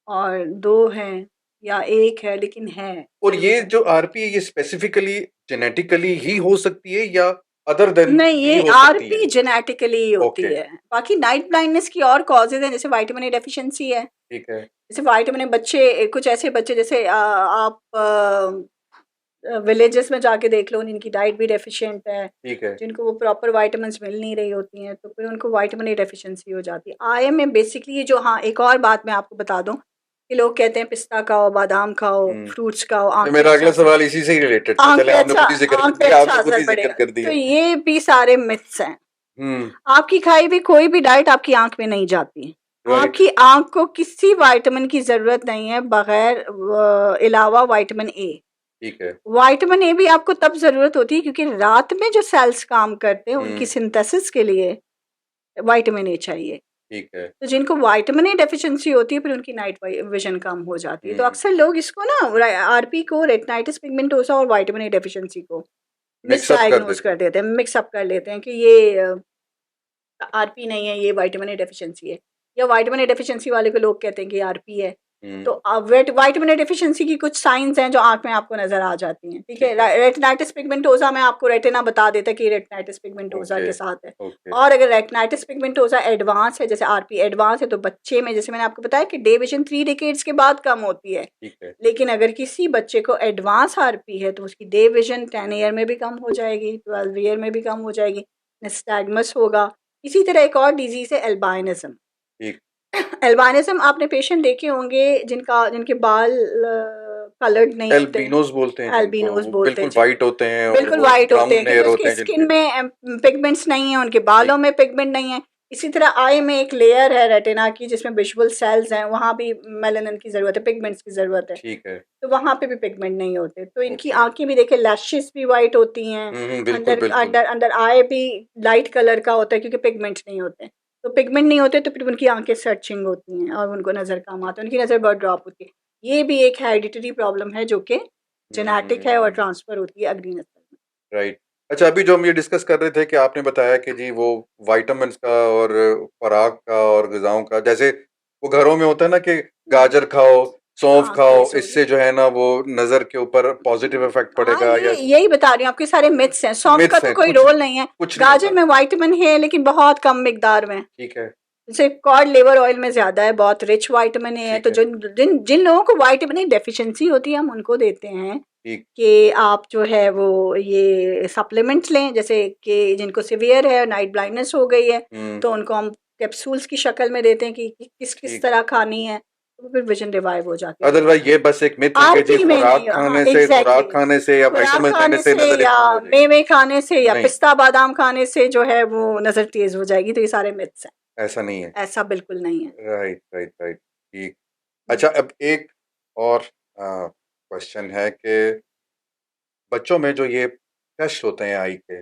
और 2 हैं या 1 है, लेकिन है और ज़रूर ये है। जो आरपी है ये स्पेसिफिकली जेनेटिकली ही हो सकती है या अदर देन नहीं, भी ये हो सकती है? आरपी जेनेटिकली होती ओके, है। बाकी नाइट ब्लाइंडनेस की और कॉजेज़ हैं, जैसे विटामिन ए डेफिशिएंसी है। ठीक है, जैसे विटामिन ए बच्चे, कुछ ऐसे बच्चे जैसे आप विलेजेस में जाके देख लो, जिनकी डाइट भी डेफिशिएंट है, ठीक है, जिनको वो प्रॉपर विटामिन्स मिल नहीं रही होती हैं, तो फिर उनको विटामिन ए डेफिशिएंसी हो जाती है। आईएम में बेसिकली ये जो, हाँ, एक और बात मैं आपको बता दूँ कि लोग कहते हैं पिस्ता खाओ, बादाम खाओ, हम्म। फ्रूट्स खाओ, तो आँख पे मेरा अच्छा अगला असर, सवाल इसी से ही रिलेटेड था, चले आपने खुद ही जिक्र कर आँख पे दिया, अच्छा आपने खुद असर ही जिक्र पड़ेगा। कर तो दिया। ये भी सारे मिथ्स हैं। हम्म, आपकी खाई भी कोई भी डाइट आपकी आँख में नहीं जाती। राइट, आपकी आँख को किसी विटामिन की ज़रूरत नहीं है बगैर अलावा विटामिन ए। ठीक है, विटामिन ए भी आपको तब ज़रूरत होती है क्योंकि रात में जो सेल्स काम करते हैं उनकी हम्म, सिंथेसिस के लिए विटामिन ए चाहिए। ठीक है, तो जिनको विटामिन ए डेफिशिएंसी होती है फिर उनकी नाइट विजन कम हो जाती है। तो हम्म, अक्सर लोग इसको ना आरपी को, रेटिनाइटिस पिगमेंटोसा और विटामिन ए डेफिशिएंसी को मिक्सअप कर मिसडायग्नोज देते कर हैं। देते हैं, मिक्सअप कर लेते हैं कि ये आरपी नहीं है, ये विटामिन ए डेफिशिएंसी है, या विटामिन ए डेफिशिएंसी वाले को लोग कहते हैं कि आरपी है। हम्म, तो विटामिन ए डेफिशिएंसी की कुछ साइंस हैं जो आंख में आपको नजर आ जाती हैं। ठीक है, ठीक है, रेटिनाइटिस पिगमेंटोसा में आपको रेटिना बता देता है कि रेटिनाइटिस पिगमेंटोसा ओके, के साथ है। ओके, और अगर रेटिनाइटिस पिगमेंटोसा एडवांस है, जैसे आरपी एडवांस है, तो बच्चे में, जैसे मैंने आपको बताया कि डे विजन 3 डिकेड्स के बाद कम होती है, ठीक है, लेकिन अगर किसी बच्चे को एडवांस आरपी है तो उसकी डे विजन 10 ईयर में भी कम हो जाएगी, 12 ईयर में भी कम हो जाएगी, निस्टैग्मस होगा। इसी तरह एक और डिजीज़ है एल्बाइनिज्म। ठीक, एल्बानिज्म आपने पेशेंट देखे होंगे जिनके बाल कलर्ड नहीं होते, एल्बिनोस बोलते हैं जिनको, एल्बिनोज वो बोलते हैं बिल्कुल जिनको, वाइट होते हैं और बिल्कुल वो वाइट होते ब्राउन हैं क्योंकि हेयर होते उसकी हैं स्किन जिनके। में पिगमेंट्स नहीं है, उनके ठीक, बालों में पिगमेंट नहीं है, इसी तरह आई में एक लेयर है रेटिना की जिसमें विजुअल सेल्स हैं, वहाँ भी मेलानिन की ज़रूरत है, पिगमेंट्स की ज़रूरत है, ठीक है। तो वहाँ पे भी पिगमेंट नहीं होते। तो इनकी ओके। आँखें भी देखिए लैशेस भी वाइट होती हैं, बिल्कुल, अंदर बिल्कुल। अंदर अंदर आई भी लाइट कलर का होता है क्योंकि पिगमेंट्स नहीं होते। तो पिगमेंट नहीं होते तो फिर उनकी आँखें सर्चिंग होती हैं और उनको नज़र कम आता है, उनकी नज़र बहुत ड्रॉप होती है। ये भी एक हेरिडिटरी प्रॉब्लम है जो कि जेनेटिक है और हुँ, ट्रांसफ़र होती है अगली नस्ल में। राइट। अच्छा, अभी जो हम ये डिस्कस कर रहे थे कि आपने बताया कि जी वो विटामिन्स का और खुराक का और ग़िज़ाओं का, जैसे वो घरों में होता है ना कि हुँ, गाजर खाओ, सौंफ हाँ, खाओ, तेज़ होगी। इससे जो है ना वो नज़र के ऊपर पॉज़िटिव इफ़ेक्ट हाँ, पड़ेगा, ये या यही बता रही हूँ, आपके सारे मिथ्स हैं। सौंफ का मिथ्स तो हैं, कोई कुछ रोल नहीं है। कुछ नहीं गाजर होता। में विटामिन है लेकिन बहुत कम मिकदार में। ठीक है, जैसे कॉड लिवर ऑयल में ज़्यादा है, बहुत रिच विटामिन ए है। ठीक तो है, जिन जिन जिन लोगों को विटामिन ए डेफिशिएंसी होती है हम उनको देते हैं ठीक। कि आप जो है वो ये सप्लीमेंट्स लें, जैसे कि जिनको सीवियर है, नाइट ब्लाइंडनेस हो गई है, हुँ, तो उनको हम कैप्सूल्स की शक्ल में देते हैं कि किस किस ठीक। तरह खानी है, तो फिर विजन रिवाइव हो जाके ठीक अदरवाइज़ ये होता बस एक मिथ है। है कि जी आरपी में नहीं, हाँ खुराक एग्जैक्टली, खाने से या खुराक विटामिन्स लेने खाने से से नज़र या इम्प्रूव हो जाएगी। मेवे खाने से या नहीं, पिस्ता बादाम खाने से जो है वो नज़र तेज़ हो जाएगी, तो ये सारे मिथ्स हैं। ऐसा नहीं है। ऐसा बिल्कुल नहीं है। राइट, राइट, राइट, ठीक। अच्छा, हम्म। अब एक और क्वेश्चन है कि बच्चों में जो ये टेस्ट होते हैं आई के,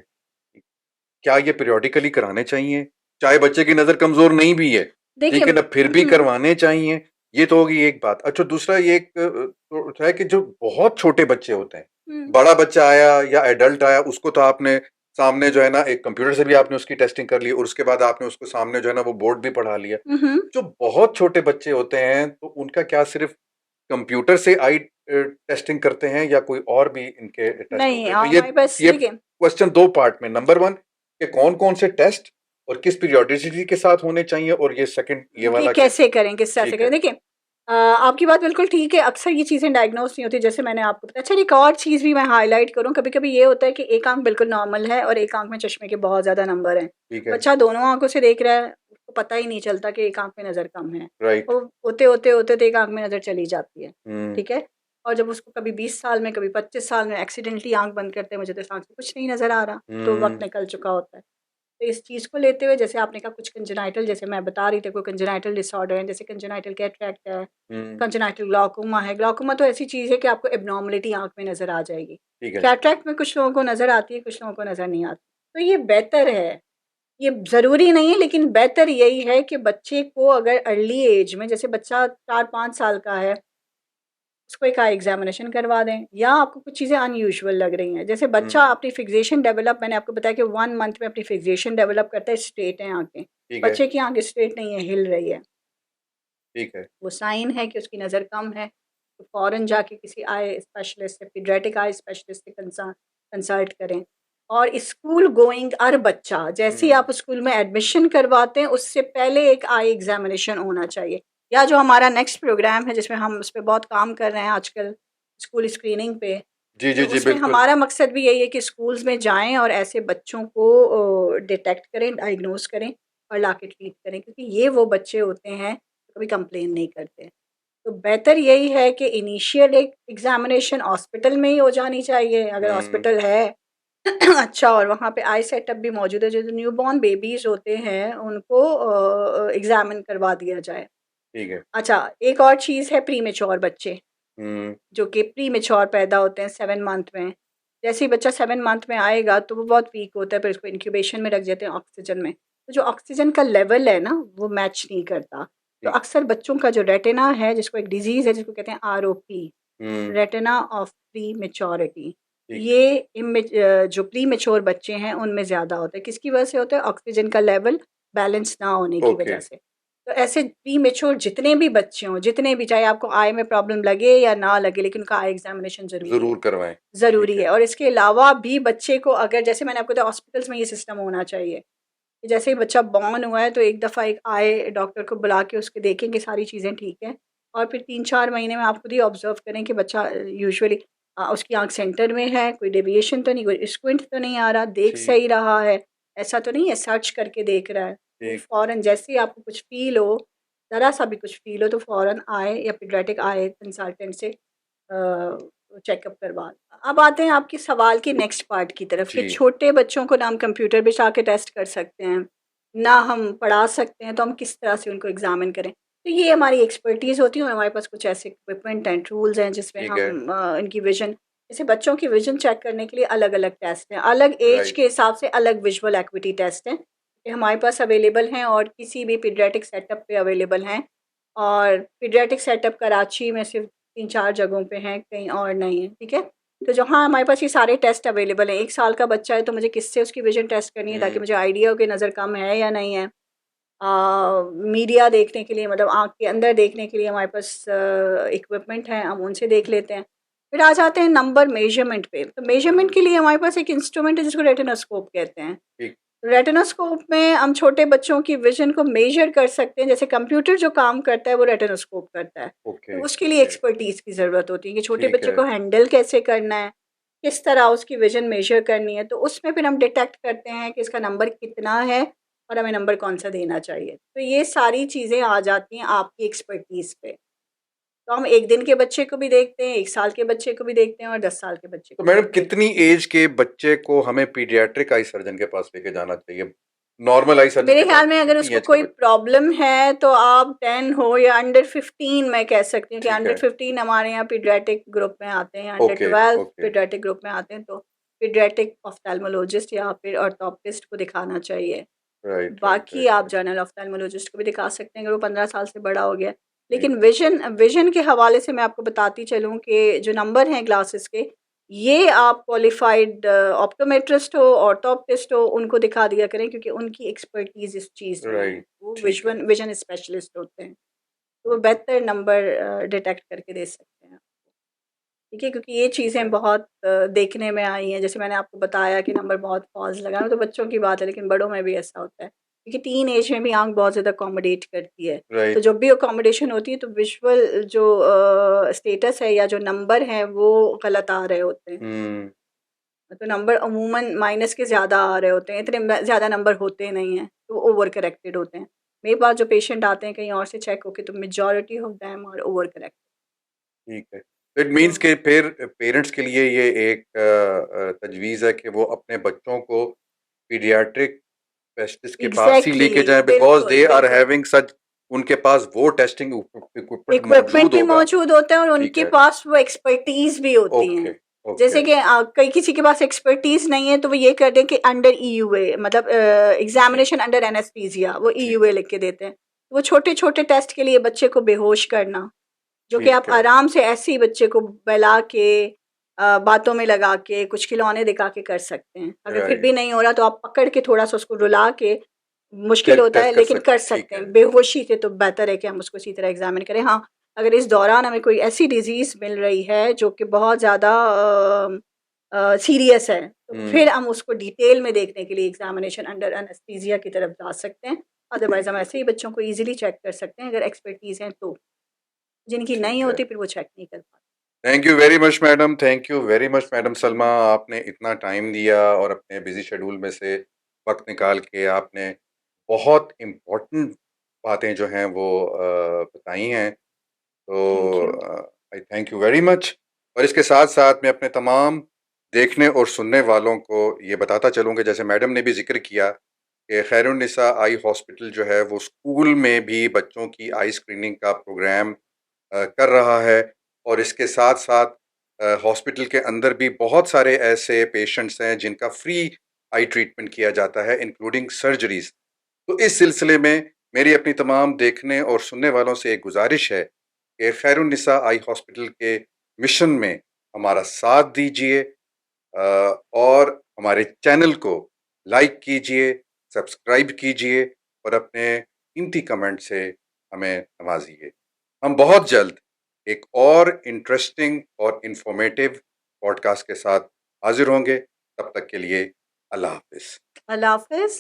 क्या ये पीरियोडिकली कराने चाहिए? चाहे बच्चे की नज़र कमज़ोर नहीं भी है, देखिए ठीक है ना, फिर भी करवाने चाहिए? ये तो होगी एक बात। अच्छा, दूसरा ये एक तो है कि जो बहुत छोटे बच्चे होते हैं, हम्म, बड़ा बच्चा आया या एडल्ट आया, उसको तो आपने सामने जो है ना एक कंप्यूटर से भी आपने उसकी टेस्टिंग कर ली और उसके बाद आपने उसको सामने जो है ना वो बोर्ड भी पढ़ा लिया। हम्म। जो बहुत छोटे बच्चे होते हैं, तो उनका क्या सिर्फ़ कंप्यूटर से आई टेस्टिंग करते हैं या कोई और भी इनके टेस्ट नहीं, होते हैं? तो हमारे पास ये देखिए, क्वेश्चन 2 पार्ट में, नंबर 1 कि कौन-कौन से टेस्ट और किस पीरियोडिसिटी के साथ होने चाहिए, और ये सेकंड ये कि वाला कि कैसे करें, किस तरह से ठीक करें। है, देखिए, आपकी बात बिल्कुल ठीक है, अक्सर ये चीज़ें डायग्नोज नहीं होती, जैसे मैंने आपको बताया। अच्छा, एक और चीज़ भी मैं हाईलाइट करूँ, कभी-कभी ये होता है कि एक आँख बिल्कुल नॉर्मल है और एक आँख में चश्मे के बहुत ज़्यादा नंबर हैं। ठीक है, बच्चा दोनों आँखों से देख रहा है, उसको पता ही नहीं चलता कि एक आँख में नज़र कम है। राइट। तो होते-होते तो एक आँख में नज़र चली जाती है, हुँ, ठीक है? और जब उसको कभी 20 साल में, कभी 25 साल में एक्सीडेंटली आँख बंद करते हैं, मुझे तो इस आँख से कुछ नहीं नज़र आ रहा, तो वक़्त हुँ, निकल चुका होता है। तो इस चीज़ को लेते हुए, जैसे आपने कहा कुछ कंजेनाइटल, जैसे मैं बता रही थी, कोई कंजेनाइटल डिसऑर्डर है, जैसे कंजेनाइटल कैटरैक्ट है, हुँ, कंजेनाइटल ग्लाउकोमा है। ग्लाउकोमा तो ऐसी चीज़ है कि आपको एब्नॉर्मलिटी आँख में नज़र आ जाएगी। ठीक है। कैटरैक्ट में कुछ लोगों को नज़र आती है, कुछ लोगों को नज़र नहीं आती। तो ये बेहतर है, ये ज़रूरी नहीं है लेकिन बेहतर यही है कि बच्चे को अगर अर्ली एज में, जैसे बच्चा 4-5 साल का है, उसको एक आई एग्ज़ामिनेशन करवा दें, या आपको कुछ चीज़ें अनयूजुअल लग रही हैं। जैसे बच्चा हुँ, अपनी फिक्सेशन डेवलप, मैंने आपको बताया कि 1 मंथ में अपनी फिक्सेशन डेवलप करता है, स्ट्रेट हैं आँखें। ठीक है, बच्चे की आँखें स्ट्रेट नहीं है, हिल रही है। ठीक है, वो साइन है कि उसकी नज़र कम है, तो फ़ौरन जाके किसी आई स्पेशलिस्ट से, पीडियाट्रिक आई स्पेशलिस्ट से कंसल्ट करें। और स्कूल गोइंग हर बच्चा, जैसे ही हुँ, आप स्कूल में एडमिशन करवाते हैं, उससे पहले एक आई एग्ज़ामिनेशन होना चाहिए। या जो हमारा नेक्स्ट प्रोग्राम है, जिसमें हम उस पे बहुत काम कर रहे हैं आजकल, स्कूल स्क्रीनिंग पे, जी, तो जी, जी, उसमें बिल्कुल, हमारा मकसद भी यही है कि स्कूल्स में जाएँ और ऐसे बच्चों को डिटेक्ट करें, डायग्नोज़ करें और लाके ट्रीट करें, क्योंकि ये वो बच्चे होते हैं, कभी कंप्लेन नहीं करते। तो बेहतर यही है कि इनिशियल एक एग्ज़ामिनेशन हॉस्पिटल में ही हो जानी चाहिए, अगर हुँ, हॉस्पिटल है अच्छा, और वहाँ पे आई सेटअप भी मौजूद है, जो न्यूबॉर्न बेबीज़ होते हैं उनको एग्ज़ामिन करवा दिया जाए। ठीक है, अच्छा, एक और चीज़ है प्रीमेच्योर बच्चे, हुँ, जो कि प्रीमेच्योर पैदा होते हैं 7 मंथ में। जैसे ही बच्चा 7 मंथ में आएगा तो वो बहुत वीक होता है, फिर उसको इंक्यूबेशन में रख देते हैं ऑक्सीजन में। तो जो ऑक्सीजन का लेवल है ना, वो मैच नहीं करता। तो ठीक, अक्सर बच्चों का जो रेटिना है, जिसको एक डिज़ीज़ है जिसको कहते हैं ROP, hmm, retina of prematurity, ठीक है, ये जो प्रीमेच्योर बच्चे हैं उनमें ज़्यादा होता है। किसकी वजह से होता है? ऑक्सीजन का लेवल बैलेंस ना होने की ओके, वजह से। तो ऐसे प्रीमेच्योर जितने भी बच्चे हों, जितने भी, चाहे आपको आई में प्रॉब्लम लगे या ना लगे, लेकिन उनका आई एग्ज़ामिनेशन ज़रूरी है। ज़रूर करवाएँ, ठीक ज़रूरी है, है। और इसके अलावा भी बच्चे को, अगर जैसे मैंने आपको बताया, हॉस्पिटल्स में ये सिस्टम होना चाहिए कि जैसे ही बच्चा बॉर्न हुआ है तो एक दफ़ा एक आई डॉक्टर को बुला के उसके देखें कि सारी चीज़ें ठीक हैं, और फिर 3-4 महीने में आप खुद ही ऑब्ज़र्व करें कि बच्चा यूजुअली उसकी आँख सेंटर में है, कोई डेविएशन तो नहीं, कोई स्क्विंट तो नहीं आ रहा, देख ठीक, सही रहा है, ऐसा तो नहीं है सर्च करके देख रहा है। तो ठीक, फ़ौरन जैसे ही आपको कुछ फ़ील हो, ज़रा-सा भी कुछ फ़ील हो, तो फ़ौरन आए या पीडियाट्रिक आई कंसल्टेंट से चेकअप करवा। अब आते हैं आपके सवाल के नेक्स्ट पार्ट की तरफ, कि जी, छोटे बच्चों को ना हम कंप्यूटर पे जाके टेस्ट कर सकते हैं, ना हम पढ़ा सकते हैं, तो हम किस तरह से उनको एग्ज़ामिन करें। तो ये हमारी एक्सपर्टीज़ होती है और हमारे पास कुछ ऐसे इक्विपमेंट एंड टूल्स हैं जिसमें ठीक है। हम इनकी विज़न, जैसे बच्चों की विज़न चेक करने के लिए अलग-अलग टेस्ट हैं, अलग एज राइट। के हिसाब से अलग विजुअल एक्टिविटी टेस्ट हैं, ये हमारे पास अवेलेबल हैं और किसी भी पीडियाट्रिक सेटअप पे अवेलेबल हैं। और पीडियाट्रिक सेटअप कराची में सिर्फ 3-4 जगहों पे हैं, कहीं और नहीं है, ठीक है? तो जहाँ हमारे पास ये सारे टेस्ट अवेलेबल हैं, 1 साल का बच्चा है तो मुझे किससे उसकी विज़न टेस्ट करनी है ताकि मुझे आइडिया हो कि नज़र कम है या नहीं है। मीडिया देखने के लिए, मतलब आँख के अंदर देखने के लिए हमारे पास इक्विपमेंट हैं, हम उनसे देख लेते हैं। फिर आ जाते हैं नंबर मेज़रमेंट पे, तो मेज़रमेंट के लिए हमारे पास एक इंस्ट्रूमेंट है जिसको रेटिनोस्कोप कहते हैं। ठीक। रेटिनोस्कोप में हम छोटे बच्चों की विज़न को मेज़र कर सकते हैं, जैसे कंप्यूटर जो काम करता है वो रेटिनोस्कोप करता है। ओके। तो उसके लिए एक्सपर्टीज़ की ज़रूरत होती है कि छोटे ठीक बच्चे है। को हैंडल कैसे करना है, किस तरह उसकी विज़न मेज़र करनी है, तो उसमें फिर हम डिटेक्ट करते हैं कि इसका नंबर कितना है और हमें नंबर कौन-सा देना चाहिए। तो ये सारी चीज़ें आ जाती हैं आपकी एक्सपर्टीज़ पे। तो हम 1 दिन के बच्चे को भी देखते हैं, 1 साल के बच्चे को भी देखते हैं और 10 साल के बच्चे तो को भी मैडम देखते हैं। कितनी एज के बच्चे को हमें पीडियाट्रिक आई सर्जन के पास लेके जाना चाहिए? नॉर्मल आई सर्जन मेरे के पास ख्याल में अगर कितनी उसको एज का कोई बच्चा? प्रॉब्लम है तो आप 10 हो या अंडर 15, मैं कह सकती हूँ कि ठीक अंडर है। 15 हमारे यहाँ पीडियाट्रिक ग्रुप में आते हैं, under okay, 12 okay. Paediatric group में आते हैं, तो पीडियाट्रिक ऑफ्थेल्मोलॉजिस्ट या फिर ऑर्थोप्टिस्ट को दिखाना चाहिए। राइट, राइट, बाकी राइट, आप राइट। जनरल ऑफ्थेल्मोलॉजिस्ट को भी दिखा सकते हैं अगर वो 15 साल से बड़ा हो गया है। ठीक। लेकिन विज़न विज़न के हवाले से मैं आपको बताती चलूँ कि जो नंबर हैं ग्लासेस के, ये आप क्वालिफ़ाइड ऑप्टोमेट्रिस्ट हो, ऑर्थोप्टिस्ट हो, उनको दिखा दिया करें क्योंकि उनकी एक्सपर्टीज़ इस चीज़ में है। राइट, वो ठीक है। विज़न स्पेशलिस्ट होते हैं, तो वो बेहतर नंबर डिटेक्ट करके दे सकते हैं। ठीक है, क्योंकि ये ठीक चीज़ें है। बहुत देखने में आई हैं, जैसे मैंने आपको बताया कि नंबर बहुत फॉल्स लगा है, तो बच्चों की बात है, लेकिन बड़ों में भी ऐसा होता है, क्योंकि टीन एज में भी आँख बहुत ज़्यादा अकोमोडेट करती है। तो राइट। जब भी अकोमोडेशन होती है, तो विज़ुअल जो स्टेटस है या जो नंबर हैं, वो गलत आ रहे होते हैं। हुँ। तो नंबर अमूमन माइनस के ज़्यादा आ रहे होते हैं, इतने ज़्यादा नंबर होते नहीं हैं, तो ओवर करेक्टेड होते हैं। मेरे पास जो पेशेंट आते हैं कहीं और से चेक होके, तो majority of them are over correct. ठीक है। तो इट तो मीन्स कि फिर पेरेंट्स के लिए ये एक तजवीज़ है कि वो अपने बच्चों को पीडियाट्रिक स्पेशलिस्ट के पास ही एग्ज़ैक्टली, लेके जाएँ बिकॉज़ बिल्कुल, दे आर बिल्कुल। हैविंग सच, उनके पास वो टेस्टिंग इक्विपमेंट इक्विपमेंट मौजूद भी होगा। मौजूद होते हैं और ठीक उनके है। पास वो एक्सपर्टीज़ भी होती ओके, हैं। ओके। जैसे कि कई किसी के पास एक्सपर्टीज़ नहीं है, तो वो ये कर दें कि अंडर ईयूए, मतलब ठीक, एग्ज़ामिनेशन अंडर एनेस्थीसिया, वो ठीक, ईयूए लिख के देते हैं। वो छोटे-छोटे टेस्ट के लिए बच्चे को बेहोश करना, जो कि आप ठीक है, आराम से ऐसे ही बच्चे को बहला के बातों में लगा के, कुछ खिलौने दिखा के कर सकते हैं। अगर फिर राइट। भी नहीं हो रहा, तो आप पकड़ के थोड़ा-सा उसको रुला के, मुश्किल टेस्ट होता है टेस्ट कर लेकिन कर सकते हैं, ठीक सकते है। हैं। बेहोशी से तो बेहतर है कि हम उसको इसी तरह एग्ज़ामिन करें। हाँ, अगर इस दौरान हमें कोई ऐसी डिज़ीज़ मिल रही है जो कि बहुत ज़्यादा सीरियस है, तो हुँ। फिर हम उसको डिटेल में देखने के लिए एग्ज़ामिनेशन अंडर एनेस्थीसिया की तरफ जा सकते हैं। अदरवाइज़ हम ऐसे ही बच्चों को ईज़िली चेक कर सकते हैं अगर एक्सपर्टीज़ है तो। जिनकी नहीं ठीक है। होती फिर वो चेक नहीं कर पाते। Thank you very much madam, thank you very much madam Salma, आपने इतना टाइम दिया और अपने बिज़ी शेड्यूल में से वक़्त निकाल के आपने बहुत इम्पोर्टेंट बातें जो हैं वो बताई हैं। थैंक तो you. I thank you very much. और इसके साथ-साथ मैं अपने तमाम देखने और सुनने वालों को ये बताता चलूँ कि जैसे मैडम ने भी ज़िक्र किया कि खैरुन्निसा आई हॉस्पिटल जो है वो स्कूल में भी बच्चों की आई स्क्रीनिंग का प्रोग्राम कर रहा है और इसके साथ-साथ हॉस्पिटल के अंदर भी बहुत सारे ऐसे पेशेंट्स हैं जिनका फ्री आई ट्रीटमेंट किया जाता है इंक्लूडिंग सर्जरीज़। तो इस सिलसिले में मेरी अपनी तमाम देखने और सुनने वालों से एक गुज़ारिश है कि खैरुन्निसा आई हॉस्पिटल के मिशन में हमारा साथ दीजिए और हमारे चैनल को लाइक कीजिए, सब्सक्राइब कीजिए और अपने कीमती कमेंट से हमें नवाजिए। हम बहुत जल्द एक और इंटरेस्टिंग और इंफॉर्मेटिव पॉडकास्ट के साथ हाजिर होंगे। तब तक के लिए अल्लाह हाफिज़। अल्लाह हाफ़िज़।